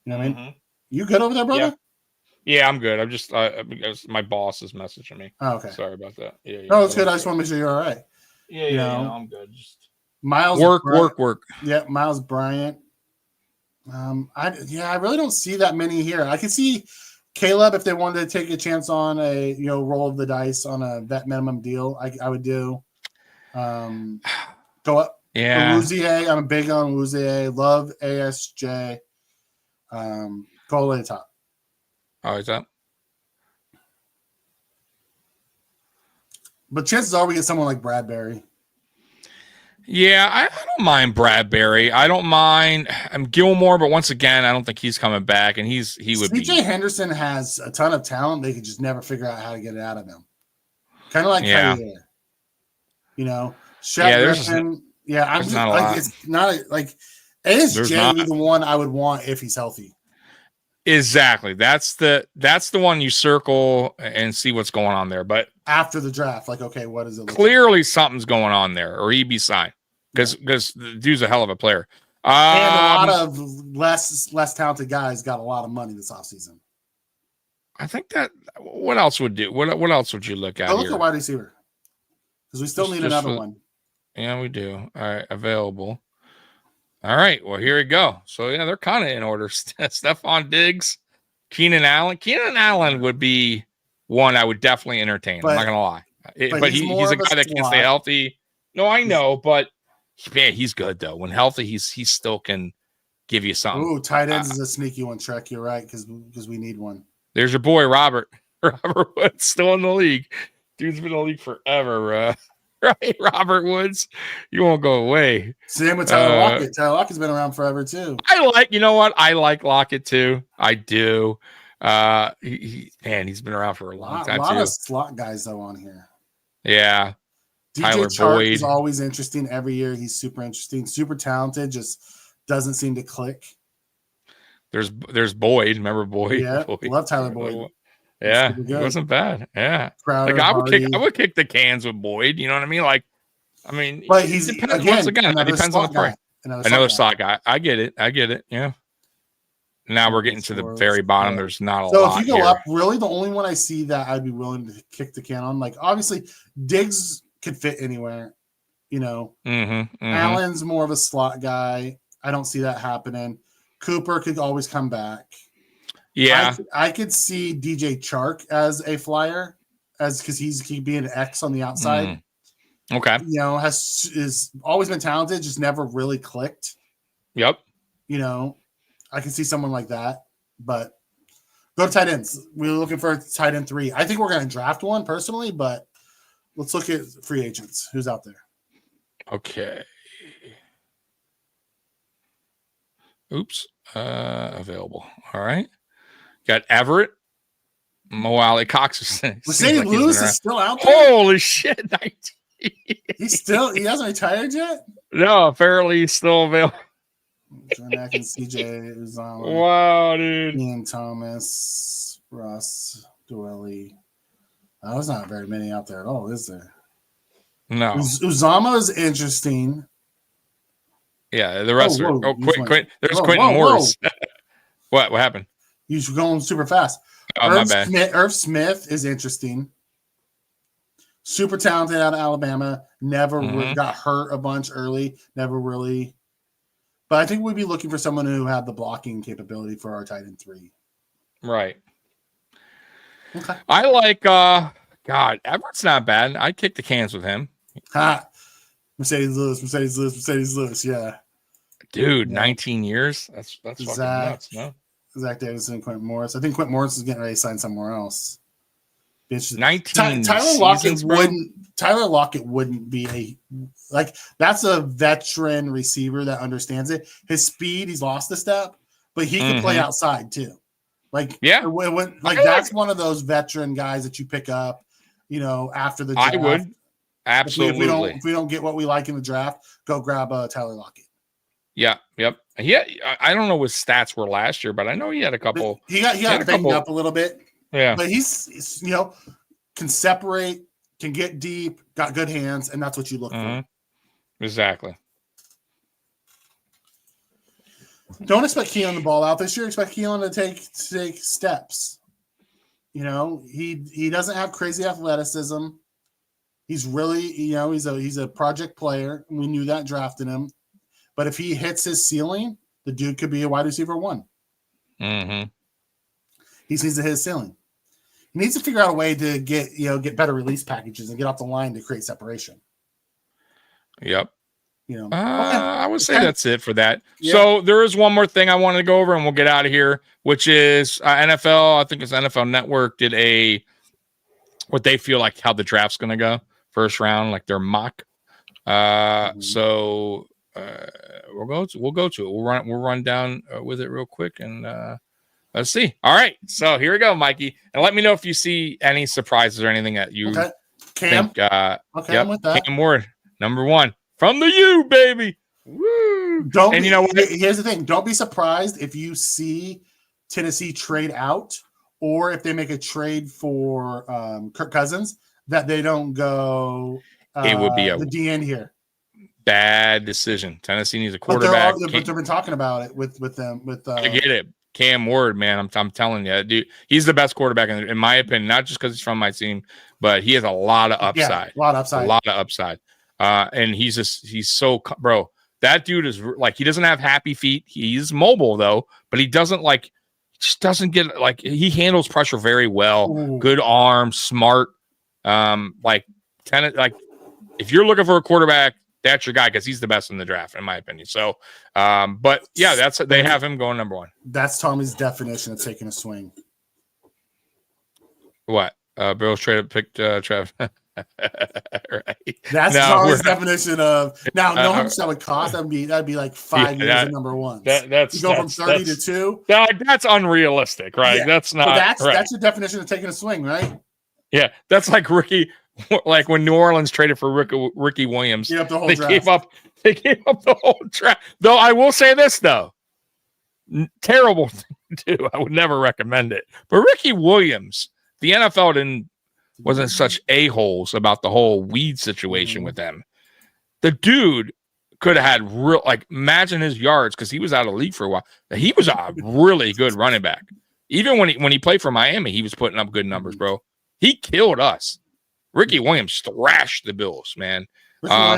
You know what I mean? You good over there, brother? Yeah, I'm good. I'm just because my boss is messaging me. Oh, okay. Sorry about that. Yeah. No, it's good. I just want to make sure you're all right. Yeah, I'm good. Just Miles work. Yeah, Miles Bryant. I really don't see that many here. I could see Caleb if they wanted to take a chance on a roll of the dice on a vet minimum deal. I would do. Go up. Yeah. Awuzie, I'm big on Awuzie. Love ASJ. Go all the way to the top. Oh, is that? But chances are we get someone like Bradbury. Yeah, I don't mind Bradbury. I don't mind Gilmore, but once again, I don't think he's coming back, and he would be. CJ Henderson has a ton of talent. They could just never figure out how to get it out of him. Kind of like Kyrie. Shaq Griffin. I'm just like it's not like ASJ would be the one I would want if he's healthy. Exactly. That's the one you circle and see what's going on there. But after the draft, like, okay, what is it? Clearly something's going on there, or he'd be signed because the dude's a hell of a player. And a lot of less talented guys got a lot of money this offseason. I think that what else would do? What else would you look at? Look at wide receiver because we still need another one. Yeah, we do. All right, available. All right, well, here we go. So, yeah, they're kind of in order. Stephon Diggs, Keenan Allen. Keenan Allen would be one I would definitely entertain. I'm not going to lie. But he's a guy that can't stay healthy. No, I know, but, man, he's good, though. When healthy, he still can give you something. Ooh, tight ends is a sneaky one, Trek. You're right, because we need one. There's your boy, Robert. Robert Woods, still in the league. Dude's been in the league forever, right, Robert Woods, you won't go away. Same with Tyler Lockett. Tyler Lockett's been around forever too. You know what? I like Lockett too. I do. He's been around for a long time too. A lot of slot guys though on here. Yeah. DJ Tyler Chark Boyd is always interesting every year. He's super interesting, super talented. Just doesn't seem to click. There's Boyd. Remember Boyd? Yeah, Boyd. Love Tyler Boyd. Yeah, it wasn't bad. Yeah, Crowder, I would kick the cans with Boyd. You know what I mean? Like, but he's it depends on the play. Another slot guy. I get it. Yeah. Now we're getting to the very bottom. There's not a lot. So if you go here. up, really, the only one I see that I'd be willing to kick the can on, like obviously Diggs could fit anywhere. Allen's more of a slot guy. I don't see that happening. Cooper could always come back. Yeah, I could see DJ Chark as a flyer, because he'd be an X on the outside. Okay, is always been talented, just never really clicked. Yep. I can see someone like that, but go to tight ends. We're looking for a tight end 3. I think we're going to draft one personally, but let's look at free agents. Who's out there? Okay. Oops. Available. All right. Got Everett, Moale Cox. Mercedes Lewis is still out there. Holy shit! He hasn't retired yet. No, apparently he's still available. Jordan and CJ Uzama. Wow, dude. Ian Thomas, Russ, Dwelly. There's not very many out there at all, is there? No. Uzama is interesting. Yeah, the rest are. There's Quentin Morris. What happened? He's going super fast. My bad. Irv Smith is interesting. Super talented out of Alabama. Never really got hurt a bunch early. Never really. But I think we'd be looking for someone who had the blocking capability for our tight end 3. Right. Okay. I like God, Everett's not bad. I'd kick the cans with him. Mercedes Lewis, yeah. Dude, 19 years? That's fucking nuts, no? Zach Davidson and Quentin Morris. I think Quentin Morris is getting ready to sign somewhere else. 19 Tyler Lockett wouldn't be that's a veteran receiver that understands it. His speed, he's lost a step, but he can play outside too. That's one of those veteran guys that you pick up, after the draft. I would. Absolutely. If we don't get what we like in the draft, go grab Tyler Lockett. Yeah. Yep. Yeah. I don't know what his stats were last year, but I know he had a couple. He got banged up a little bit. Yeah. But he's can separate, can get deep, got good hands, and that's what you look for. Exactly. Don't expect Keon the ball out this year. Expect Keon to take steps. He doesn't have crazy athleticism. He's really, he's a project player. We knew that drafting him. But if he hits his ceiling, the dude could be a wide receiver 1. Mm-hmm. He needs to hit his ceiling. He needs to figure out a way to get better release packages and get off the line to create separation. Yep. Okay. I would say that's it for that. Yeah. So there is one more thing I wanted to go over, and we'll get out of here, which is NFL. I think it's NFL Network did what they feel like how the draft's going to go first round, like their mock. So we'll go to it. We'll run down with it real quick and let's see. All right, so here we go, Mikey, and let me know if you see any surprises or anything that you think. I'm with that. Cam Ward, number 1 from the U, baby. Woo! You know what? Here's the thing: don't be surprised if you see Tennessee trade out, or if they make a trade for Kirk Cousins, that they don't go. It would be the DN here. Bad decision. Tennessee needs a quarterback. But they've been talking about it with them. I get it. Cam Ward, man, I'm telling you, dude, he's the best quarterback in my opinion. Not just because he's from my team, but he has a lot of upside. A lot of upside. And he's so, bro. That dude is like, he doesn't have happy feet. He's mobile though, but he doesn't just doesn't get he handles pressure very well. Ooh. Good arm, smart. If you're looking for a quarterback, that's your guy because he's the best in the draft, in my opinion. So, but yeah, they have him going number 1. That's Tommy's definition of taking a swing. What? Bill picked Trev. Right. That's Tommy's definition of now. No, how much that would cost? That'd be like 5 years of number 1. That's you go from 30 to 2. That's unrealistic, right? Yeah. That's not. That's your definition of taking a swing, right? Yeah, that's like Ricky. Like when New Orleans traded for Ricky Williams, the whole they draft. gave up the whole draft. Though I will say this though, terrible thing to do. I would never recommend it. But Ricky Williams, the NFL wasn't such a-holes about the whole weed situation with them. The dude could have had imagine his yards because he was out of the league for a while. He was a really good running back. Even when he played for Miami, he was putting up good numbers, bro. He killed us. Ricky Williams thrashed the Bills, man.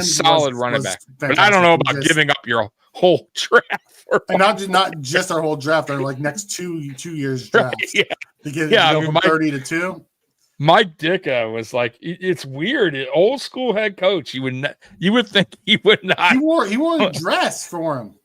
Solid running back. But I don't know about giving up your whole draft. And not just our whole draft, our next two years draft. Right, yeah. To go from 30 to 2. Mike Ditka was like, it's weird. Old school head coach. You would think he would not. He wore a dress for him.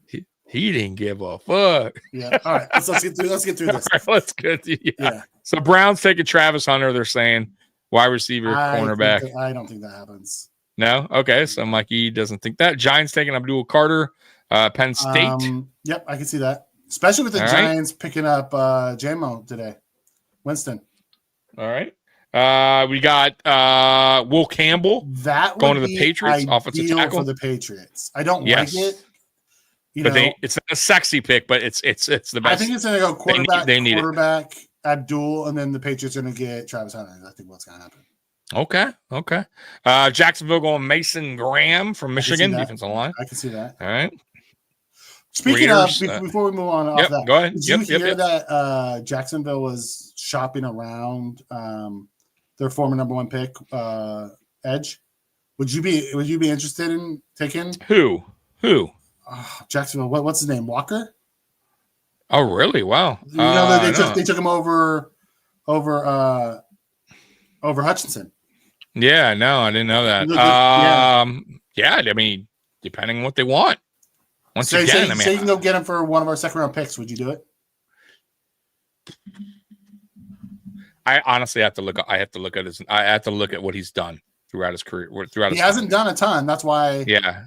He didn't give a fuck. Yeah. All right. Let's get through this. All right, let's get to yeah. So Browns taking Travis Hunter. They're saying wide receiver, cornerback. I don't think that happens. No? Okay. So Mikey doesn't think that. Giants taking Abdul Carter, Penn State. Yep, I can see that. Especially with the Giants picking up J-Mo today. Winston. All right. We got Will Campbell that going to the Patriots, offensive tackle for the Patriots. I don't like it, it's not a sexy pick, but it's the best. I think it's going to go quarterback, they need quarterback, Abdul, and then the Patriots are going to get Travis Hunter. I think what's going to happen. Okay. Jacksonville going Mason Graham from Michigan, defensive line. I can see that. All right. Speaking of, before we move on off that, go ahead. Did you hear that Jacksonville was shopping around their former number 1 pick, Edge? Would you be interested in taking who? Jacksonville? What's his name? Walker? Oh, really? Wow. They took him over Hutchinson. Yeah, no, I didn't know that. Yeah, I mean, depending on what they want. Say you can go get him for one of our second-round picks. Would you do it? I honestly have to look. I have to look at what he's done throughout his career. He hasn't done a ton. That's why. Yeah.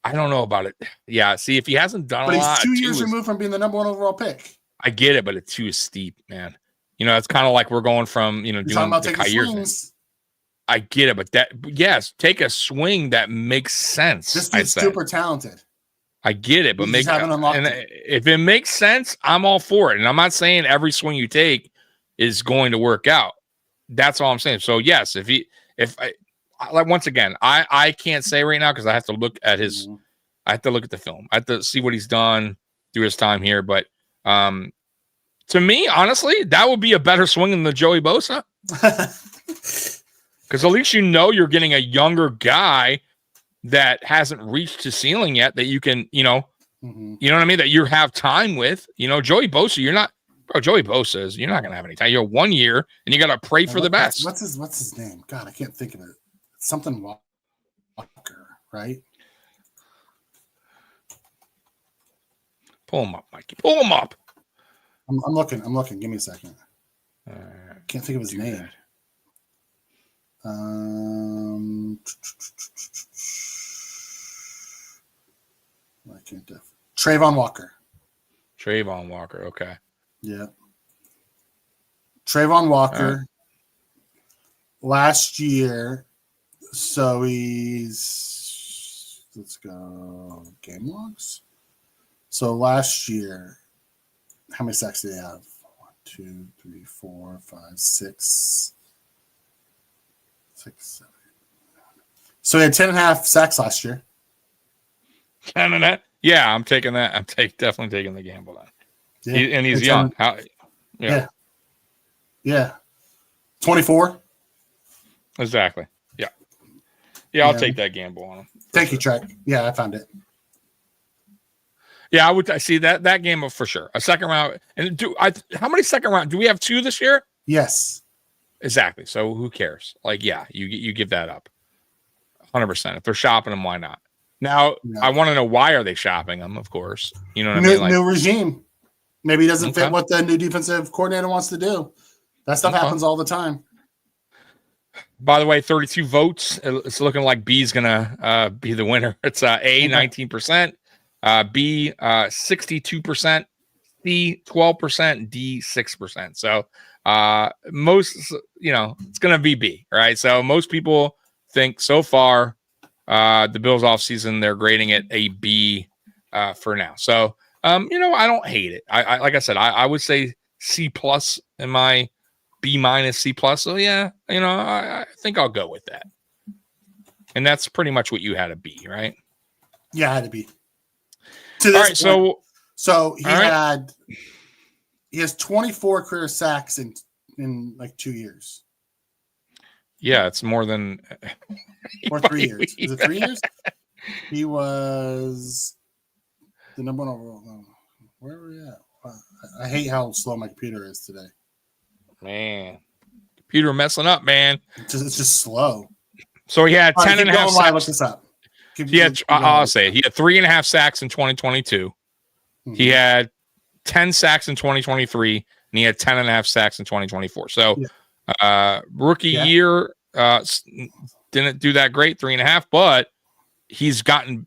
I don't know about it. Yeah. See, if he hasn't done a lot, but he's 2 years removed from being the number 1 overall pick. I get it, but it's too steep, man. It's kind of like we're going from doing the Kyers. I get it, but take a swing that makes sense. This dude's super talented. I get it, but if it makes sense, I'm all for it. And I'm not saying every swing you take is going to work out. That's all I'm saying. So yes, once again, I can't say right now because I have to look at I have to look at the film. I have to see what he's done through his time here. But to me, honestly, that would be a better swing than the Joey Bosa. Because at least you're getting a younger guy that hasn't reached his ceiling yet that you can, you know what I mean? That you have time with. Joey Bosa, you're not going to have any time. You're 1 year and you got to pray for the best. What's his name? God, I can't think of it. Something Walker, right? Pull him up, Mikey. Pull him up. I'm looking. Give me a second. Can't think of his name. Trayvon Walker. Okay. Yeah. Trayvon Walker. Last year, so let's go game logs. So last year, how many sacks did he have? 1, 2, 3, 4, 5, 6, 7. So he had 10.5 sacks last year. 10.5? Yeah, I'm taking that. I'm definitely taking the gamble on. Yeah. And he's young. Yeah. 24. Exactly. Yeah, I'll take that gamble on him. Thank you, Trek. Yeah, I found it. Yeah, I see that game for sure. A second round. And how many second round? Do we have 2 this year? Yes. Exactly. So who cares? You give that up. 100%. If they're shopping them, why not? Now, I want to know why are they shopping them, of course. You know what I mean? New regime. Maybe it doesn't fit what the new defensive coordinator wants to do. That stuff happens all the time. By the way, 32 votes. It's looking like B's going to be the winner. It's A, 19%, B, 62%, C, 12%, D, 6%. So most, it's going to be B, right? So most people think so far the Bills offseason, they're grading it a B for now. So, I don't hate it. I like I said, I would say C plus in my B minus C plus. So yeah, I think I'll go with that. And that's pretty much what you had a B, right? Yeah, I had a B. All right, so he has 24 career sacks in like 2 years. Yeah, it's more than or 3 years. Is it 3 years? He was the number 1 overall. Where are we at? I hate how slow my computer is today. Man, computer messing up, man. It's just slow. So he had 10.5 sacks. Look this up. I'll say it. He had 3.5 sacks in 2022. Mm-hmm. He had 10 sacks in 2023, and he had 10.5 sacks in 2024. So rookie year didn't do that great, 3.5, but he's gotten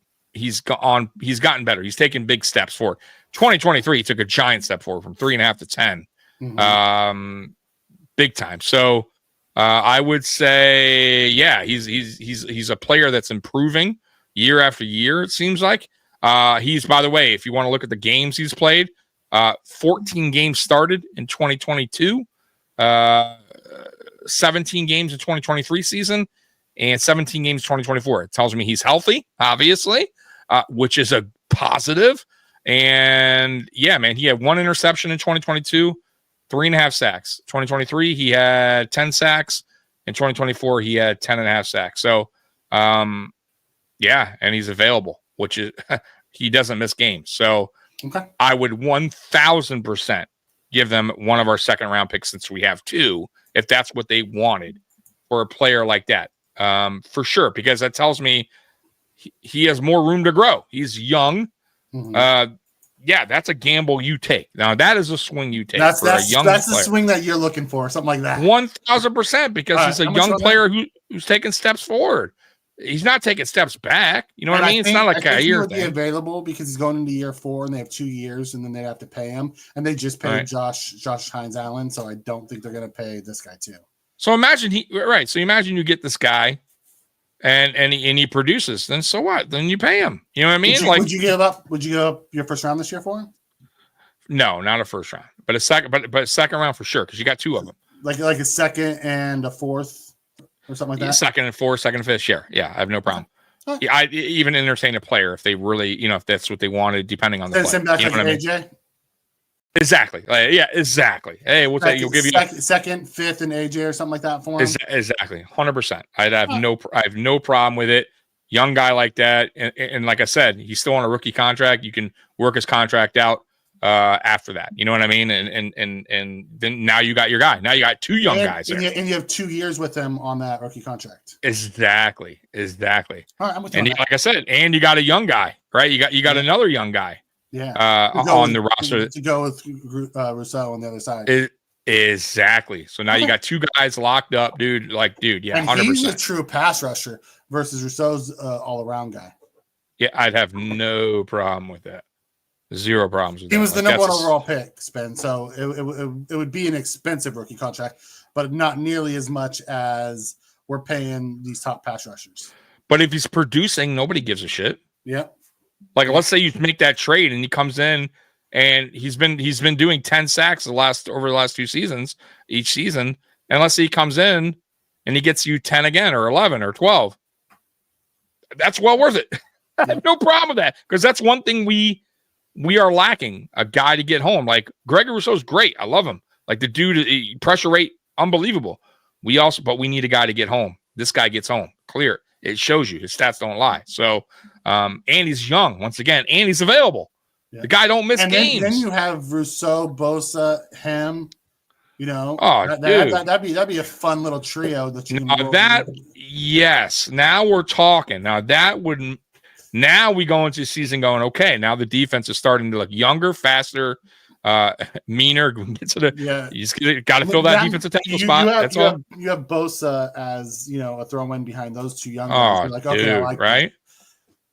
better. He's taken big steps forward. 2023, he took a giant step forward from 3.5 to 10. Mm-hmm. Big time. So I would say, he's a player that's improving year after year, it seems like. He's, by the way, if you want to look at the games he's played, 14 games started in 2022, 17 games in 2023 season, and 17 games 2024. It tells me he's healthy, obviously, which is a positive. And yeah, man, he had 1 interception in 2022, 3.5 sacks. 2023, he had 10 sacks. In 2024, he had 10.5 sacks. So, yeah, and he's available, which is he doesn't miss games. So okay. I would 1,000% give them one of our second round picks, since we have 2, if that's what they wanted for a player like that. For sure, because that tells me he has more room to grow. He's young. Mm-hmm. Yeah, that's a gamble you take. Now that is a swing you take. That's a young the player. swing that you're looking for, something like that. 1,000%, because he's a young player who's taking steps forward. He's not taking steps back. You know what I mean? It's not like a year thing. He would be available because he's going into year 4 and they have 2 years, and then they have to pay him. And they just paid Josh Hines Allen, so I don't think they're going to pay this guy too. So imagine So imagine you get this guy, and he produces. Then so what? Then you pay him. You know what I mean? Would you give up your first round this year for him? No, not a first round, but a second. But a second round for sure, because you got 2 of them. Like a second and a fourth, or something like that. Second and 4th, second and 5th. Sure, yeah, I have no problem. Okay. Yeah, I even entertain a player if they really, if that's what they wanted, depending on the player. Send back like AJ. Exactly. Yeah, exactly. Hey, we'll take. You'll give you second, 5th, and AJ or something like that for him. Exactly, 100%. I have no problem with it. Young guy like that, and like I said, he's still on a rookie contract. You can work his contract out after that. You know what I mean? And then now you got your guy. Now you got 2 young guys, and you have 2 years with him on that rookie contract. Exactly. All right, I'm with you. And like I said, and you got a young guy, right? You got another young guy. Yeah, on the roster to go with Rousseau on the other side. Exactly. So now you got 2 guys locked up, dude. Yeah, and 100%. He's a true pass rusher versus Rousseau's all-around guy. Yeah, I'd have no problem with that. 0 problems with that. He was the number 1 overall pick, Spen. So it would be an expensive rookie contract, but not nearly as much as we're paying these top pass rushers. But if he's producing, nobody gives a shit. Yeah. Like, let's say you make that trade and he comes in and he's been doing 10 sacks over the last 2 seasons, each season. And let's say he comes in and he gets you 10 again, or 11 or 12. That's well worth it. I have no problem with that, because that's one thing we are lacking, a guy to get home. Like, Gregory Rousseau's great. I love him. Like, the dude, pressure rate, unbelievable. But we need a guy to get home. This guy gets home. Clear. It shows you. His stats don't lie. So, and he's young, once again, and he's available. Yeah. The guy don't miss games. Then you have Rousseau, Bosa, him. That'd be a fun little trio that you yes. Now we're talking. Now we go into the season going, okay, now the defense is starting to look younger, faster, meaner. You just got to fill that defensive tackle spot. That's all. You have Bosa as a throw-in behind those 2 young guys. Oh, okay, dude, I like right?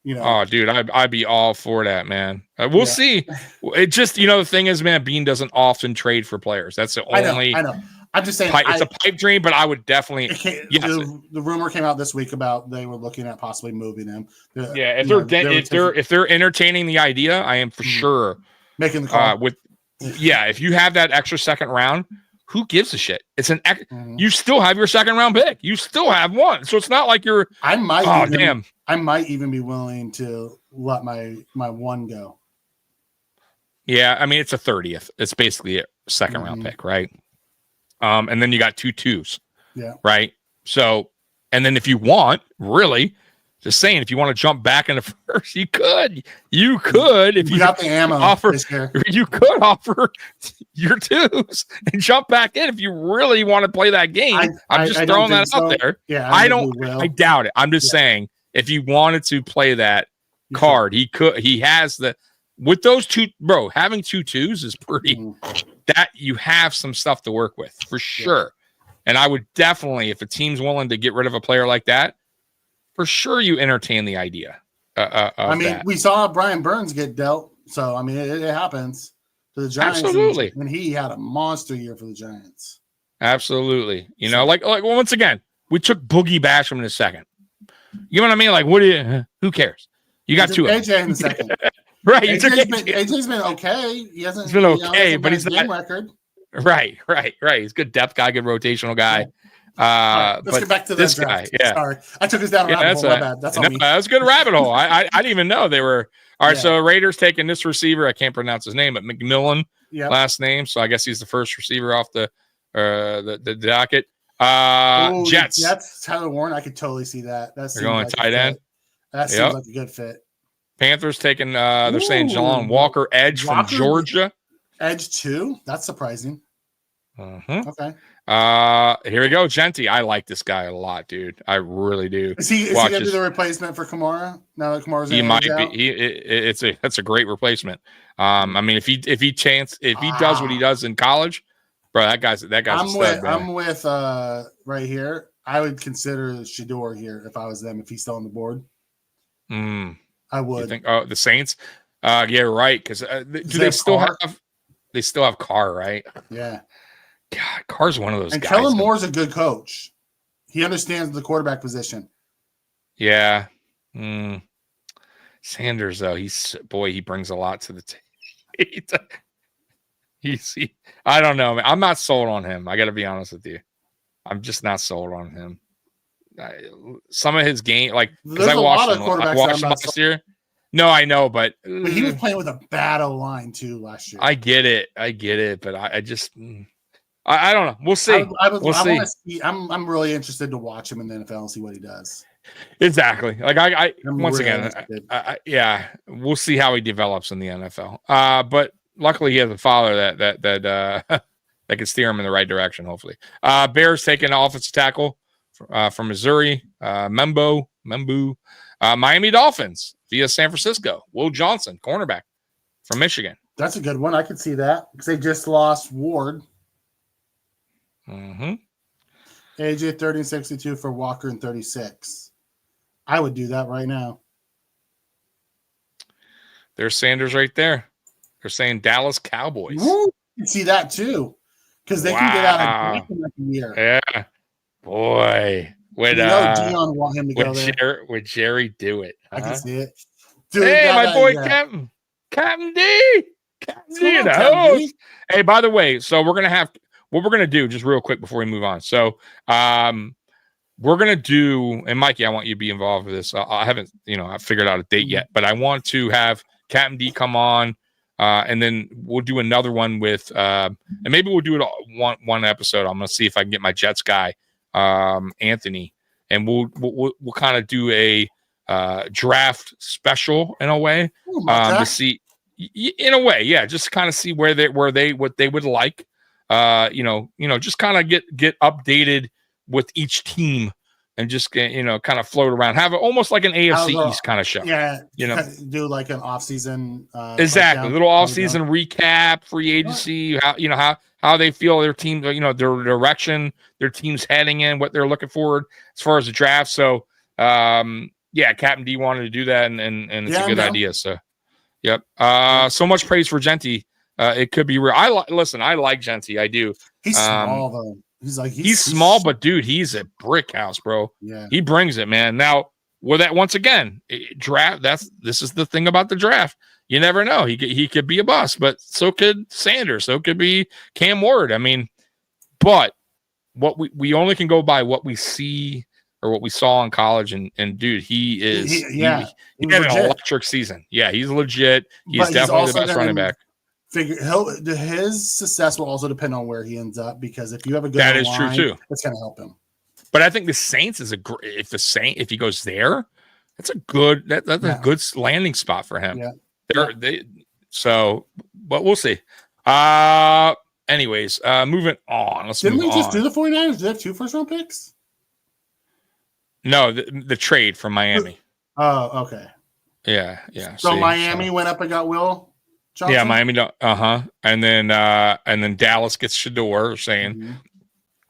That. Oh, dude, I'd be all for that, man. We'll see. It just, the thing is, man, Bean doesn't often trade for players. That's the only. I know. I'm just saying it's a pipe dream, but I would definitely. The rumor came out this week about they were looking at possibly moving him. If they're entertaining the idea, I am for sure making the call. If you have that extra second round, who gives a shit? It's you still have your second round pick. You still have one, so it's not like you're. I might even be willing to let my 1 go. Yeah, I mean, it's a 30th. It's basically a second round pick, right? And then you got 2 2s. Yeah. Right. So, and then if you want, really, just saying, if you want to jump back into first, you could. If you got the ammo, you could offer your 2s and jump back in if you really want to play that game. I'm just throwing that out there. Yeah, I doubt it. I'm just saying, if he wanted to play that card, he could. He has with those 2, bro. Having 2 2s is pretty. That you have some stuff to work with for sure. And I would definitely, if a team's willing to get rid of a player like that, for sure you entertain the idea. We saw Brian Burns get dealt. So, it happens to the Giants. Absolutely. And he had a monster year for the Giants. Absolutely. Like once again, we took Boogie Basham in a second. You know what I mean? Like, who cares? You got two. AJ in the second. Right. AJ's been okay. He's been okay, but he's game not. Record. Right. He's a good depth guy, good rotational guy. Let's but get back to this guy. Yeah. Sorry, I took us down a rabbit hole. My bad. That's on me. That was a good rabbit hole. I didn't even know they were. All right, so Raiders taking this receiver. I can't pronounce his name, but McMillan last name. So I guess he's the first receiver off the docket. Jets. Tyler Warren. I could totally see that. They're going tight end. That seems like a good fit. Panthers taking. They're saying Jalon Walker, edge from Georgia. Edge 2. That's surprising. Okay. Here we go, Genty. I like this guy a lot, dude. I really do. Is he gonna be the replacement for Kamara? Now that Kamara's he might be. That's a great replacement. I mean, if he does what he does in college, bro, that guy's a stud, I'm with right here. I would consider Shador here if I was them. If he's still on the board, I would. You think? Oh, the Saints. Yeah, right. Because they still have Carr, right? Yeah. God, Carr's one of those and guys. Kellen Moore's a good coach. He understands the quarterback position. Yeah. Sanders, though, he brings a lot to the table. I don't know, man. I'm not sold on him. I got to be honest with you. I'm just not sold on him. Some of his game, because I watched him last year. No, I know, but he was playing with a bad O-line too last year. I get it, but I just. I don't know. We'll see. We'll see. I'm really interested to watch him in the NFL and see what he does. Exactly. We'll see how he develops in the NFL. But luckily he has a father that can steer him in the right direction. Hopefully. Bears taking offensive tackle from Missouri. Membu. Miami Dolphins via San Francisco. Will Johnson, cornerback from Michigan. That's a good one. I could see that because they just lost Ward. AJ 30 and 62 for Walker and 36. I would do that right now. There's Sanders right there. They're saying Dallas Cowboys. Woo! You can see that too. Because they can get out of the year. Yeah. Boy. Dion want him to go there. Would Jerry do it? I can see it. Dude, hey, my boy Captain D. Captain D in the host. Hey, by the way, so we're gonna have what we're going to do just real quick before we move on. So we're going to do, and Mikey, I want you to be involved with this. I haven't, I've figured out a date yet, but I want to have Captain D come on and then we'll do another one with, and maybe we'll do it all, one episode. I'm going to see if I can get my Jets guy, Anthony, and we'll kind of do a draft special in a way to see, in a way, yeah, just kind of see what they would like. Just kind of get updated with each team and just kind of float around, have almost like an AFC East kind of show. Yeah, do like an offseason. Exactly, little offseason recap, free agency, how they feel their team, their direction, their team's heading in, what they're looking forward as far as the draft. So, Captain D wanted to do that, and it's a good idea. So, yep. So much praise for Genty. It could be real. I like Genty. I do. He's small though. He's small, but dude, he's a brick house, bro. Yeah, he brings it, man. Now, with that, once again, draft. This is the thing about the draft. You never know. He could be a bust, but so could Sanders. So could be Cam Ward. I mean, but what we only can go by what we see or what we saw in college. And dude, he is. He had an electric season. Yeah, he's legit. He's definitely the best running back. His success will also depend on where he ends up, because if you have a good that is true too, it's going to help him. But I think the Saints is if he goes there, that's a good a good landing spot for him. Yeah, but we'll see. Anyways, moving on. Didn't we just do the 49ers? Did they have 2 first-round picks? No, the trade from Miami. Oh, okay. Yeah. So Miami went up and got Will Johnson? Yeah, Miami. And then Dallas gets Shador, saying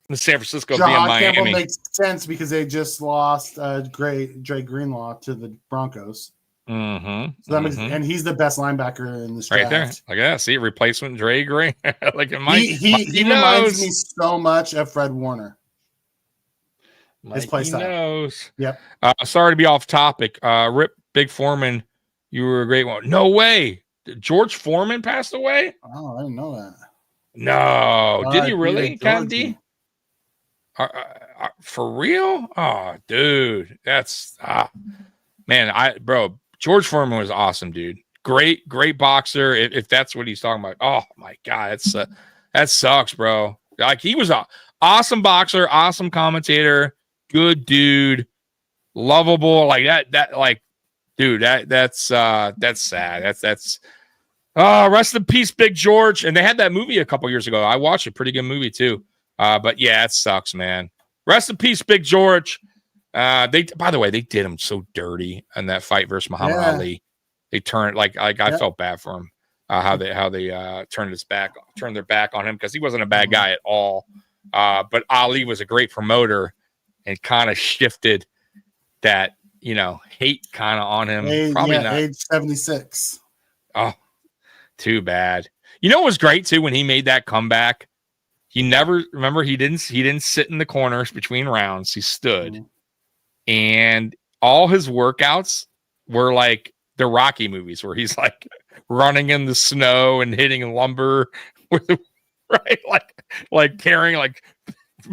the San Francisco being Miami. Campbell makes sense because they just lost Dre Greenlaw to the Broncos. Mm-hmm. So that makes, and he's the best linebacker in this draft. Right there. Like that. See, replacement Dre Green. Like it might. He reminds me so much of Fred Warner. His play style. Knows. Yep. Sorry to be off topic. Rip Big Foreman You were a great one. No way. George Foreman passed away? Oh, I didn't know that. No. Did he really, Candy? For real? Oh, dude. That's man, George Foreman was awesome, dude. Great boxer. If that's what he's talking about. Oh my God, that sucks, bro. Like, he was a awesome boxer, awesome commentator, good dude, lovable. Like that like, dude, that's sad. That's rest in peace, Big George. And they had that movie a couple years ago. I watched a pretty good movie too. But yeah, it sucks, man. Rest in peace, Big George. By the way, they did him so dirty in that fight versus Muhammad Ali. They turned I felt bad for him. How they turned their back on him, because he wasn't a bad guy at all. But Ali was a great promoter and kind of shifted that, hate kind of on him. Age 76. Oh, too bad. It was great too when he made that comeback. He didn't sit in the corners between rounds. He stood, and all his workouts were like the Rocky movies, where he's like running in the snow and hitting lumber with like carrying like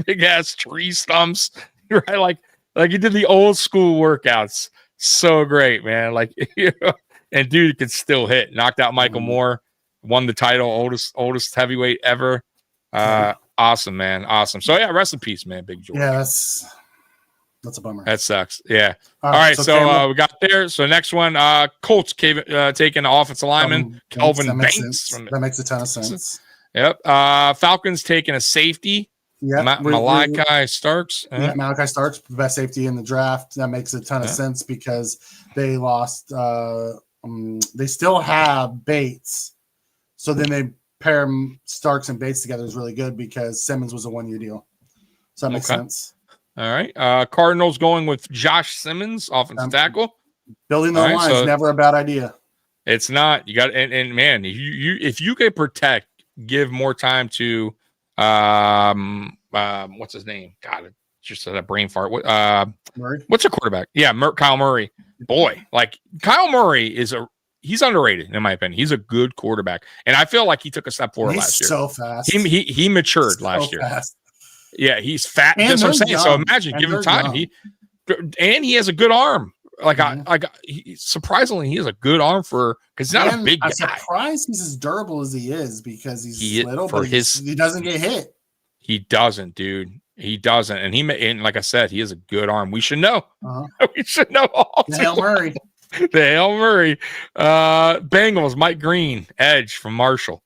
big ass tree stumps, right? Like he did the old school workouts. So great, man. Like, and dude could still hit. Knocked out Michael Moore, won the title, oldest heavyweight ever. Awesome, man. Awesome. So yeah, rest in peace, man. Big George. Yeah, that's a bummer. That sucks. Yeah. All right. So we got there. So next one, Colts taking the offensive lineman, Kelvin Banks. That makes a ton of sense. Yep. Falcons taking a safety. Yeah. Malachi Starks. Malachi Starks, best safety in the draft. That makes a ton of sense because they lost. They still have Bates. So then they pair Starks and Bates together is really good because Simmons was a 1-year deal. So that makes sense. All right. Cardinals going with Josh Simmons, offensive tackle. Building the line is never a bad idea. It's not. You got and man, if you can protect, give more time to what's his name? God, just had a brain fart. Murray? What's a quarterback? Yeah, Kyle Murray. Boy, like Kyle Murray he's underrated in my opinion. He's a good quarterback, and I feel like he took a step forward last year. So fast. He matured last year. Yeah, he's fat. That's what I'm saying. Young. So imagine, give him time. Young. He has a good arm. Surprisingly, he has a good arm because he's not a big guy. I'm surprised he's as durable as he is because he's little, but he doesn't get hit. He doesn't, dude. He doesn't, and like I said, he has a good arm. We should know. We should know all. Hail Murray. The Hail Murray. Bengals, Mike Green, edge from Marshall.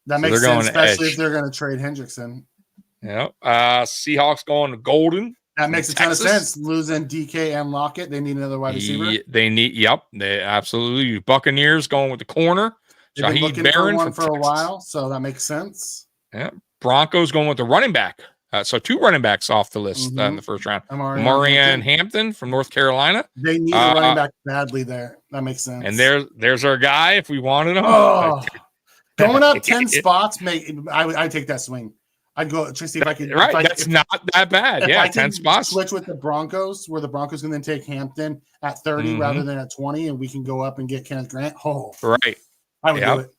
That makes sense, especially if they're going to trade Hendrickson. Yeah. Seahawks going to Golden. That makes a ton of sense. Losing DK and Lockett, they need another wide receiver. They absolutely. Buccaneers going with the corner. They've been looking for one for a while, so that makes sense. Yeah. Broncos going with the running back. So 2 running backs off the list in the first round. Marianne Hampton from North Carolina. They need a running back badly there. That makes sense. And there's our guy if we wanted him. Going up 10 spots, I take that swing. I'd go to see if I could. Right, that's not that bad. Yeah, 10 spots. Switch with the Broncos, where the Broncos can then take Hampton at 30 rather than at 20, and we can go up and get Kenneth Grant. Right. I would do it.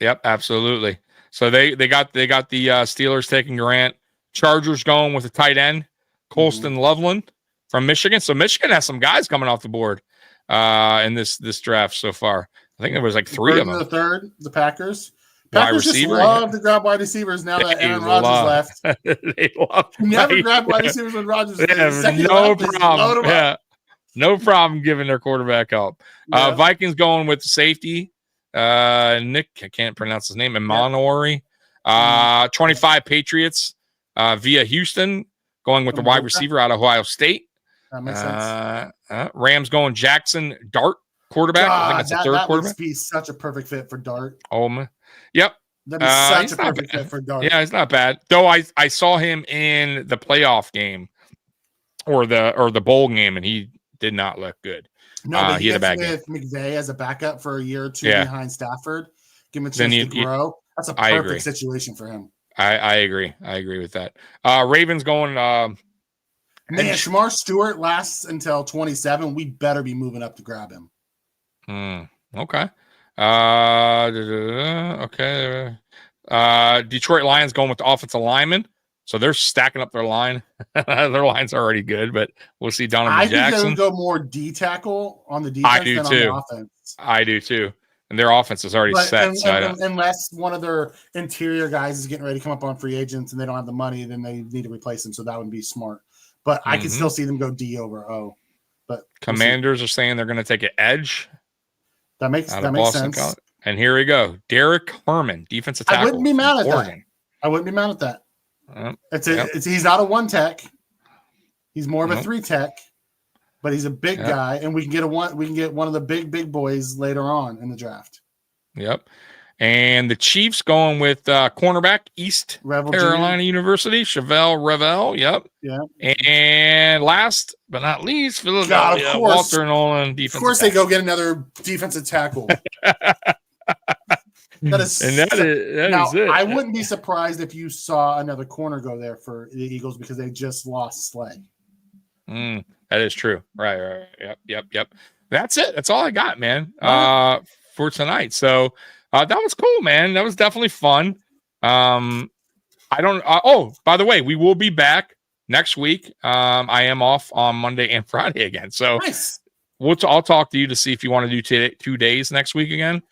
Yep, absolutely. So they got the Steelers taking Grant. Chargers going with a tight end, Colston Loveland from Michigan. So Michigan has some guys coming off the board in this draft so far. I think there was like 3 of them. The Packers. Packers just love to grab wide receivers now that Aaron Rodgers left. They love. Never grab wide receivers when Rodgers left. No problem. Yeah, no problem giving their quarterback help. Yeah. Vikings going with safety. Nick, I can't pronounce his name. Emanori. 25 Patriots via Houston going with the wide receiver out of Ohio State. That makes sense. Rams going Jackson Dart quarterback. I think that's the third quarterback. That would be such a perfect fit for Dart. Oh man. Yep. That'd be such a perfect fit for Dart. Yeah, it's not bad. Though I saw him in the playoff game or the bowl game, and he did not look good. No, but he had a bad game. McVay as a backup for a year or two behind Stafford. Give him a chance to grow. That's a perfect situation for him. I agree. I agree with that. Ravens going. Man, Shamar Stewart lasts until 27. We better be moving up to grab him. Okay. Okay. Detroit Lions going with the offensive lineman. So they're stacking up their line. Their line's already good, but we'll see Donovan Jackson. I think they'll go more D-tackle on the defense than on the offense. I do too. And their offense is already set. Unless one of their interior guys is getting ready to come up on free agents and they don't have the money, then they need to replace him. So that would be smart. But I can still see them go D over O. But Commanders are saying they're going to take an edge. That makes sense. College. And here we go. Derek Herman, defensive tackle. I wouldn't be mad at that. He's not a one tech. He's more of a three tech, but he's a big guy, and we can get one of the big boys later on in the draft. Yep. And the Chiefs going with cornerback, East Carolina University, Chevelle Revel. Yep. Yeah. And last but not least, Philadelphia, Walter Nolan, defensive. Of course, they go get another defensive tackle. That is it. I wouldn't be surprised if you saw another corner go there for the Eagles because they just lost Slay. That is true. Right. Yep. That's it. That's all I got, man. For tonight. So that was cool, man. That was definitely fun. By the way, we will be back next week. I am off on Monday and Friday again. So nice. I'll talk to you to see if you want to do 2 days next week again.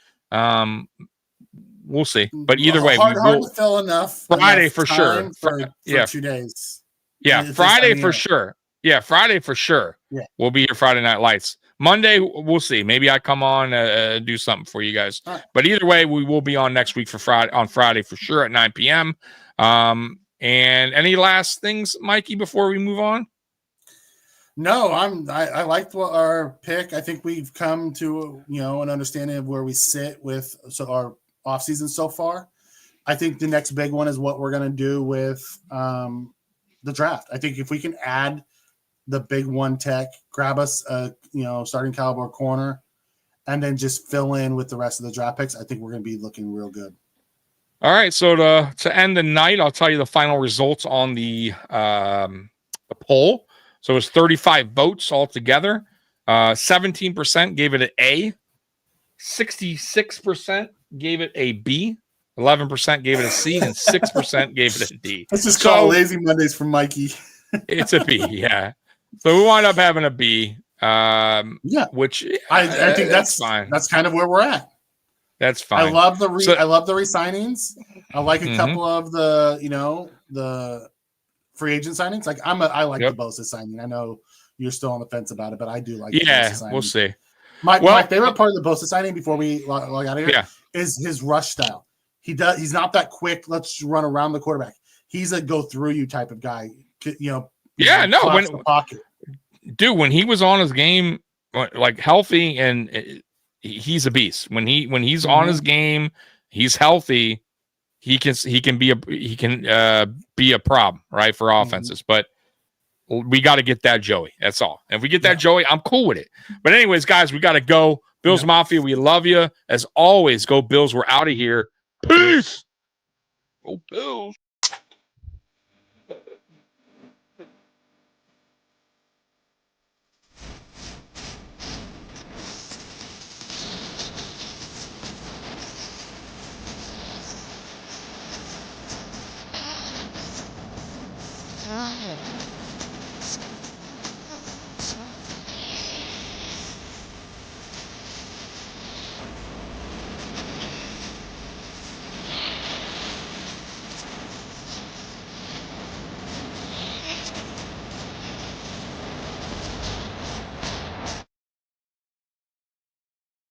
We'll see. But either way, hard to fill enough Friday for sure. For 2 days. Yeah, Friday for sure. Yeah, Friday for sure. Yeah. We'll be here Friday Night Lights. Monday, we'll see. Maybe I come on do something for you guys. Right. But either way, we will be on next week for Friday for sure at 9 p.m. And any last things, Mikey, before we move on? No, I liked our pick. I think we've come to an understanding of where we sit with our offseason so far. I think the next big one is what we're going to do with the draft. I think if we can add the big one tech, grab us a starting caliber corner, and then just fill in with the rest of the draft picks, I think we're going to be looking real good. All right, so to end the night, I'll tell you the final results on the poll. So it was 35 votes altogether. 17% gave it an A. 66% gave it a B. 11% gave it a C, and 6% gave it a D. Let's just call Lazy Mondays from Mikey. It's a B, yeah. So we wind up having a B. Which I think that's fine. That's kind of where we're at. That's fine. I love the re-signings. I like a couple of the free agent signings. Like I like the Bosa signing. I know you're still on the fence about it, but I do like. Yeah, we'll see. My favorite part of the Bosa signing before we log out of here is his rush style. He's not that quick. Let's run around the quarterback. He's a go through you type of guy. When he was on his game, like healthy, and he's a beast. When he's on his game, he's healthy. He can be a problem, right, for offenses. But we got to get that Joey. That's all. And if we get that Joey, I'm cool with it. But anyways, guys, we got to go. Bills Mafia, we love you as always. Go Bills. We're out of here. Peace. Go Bills. Oh.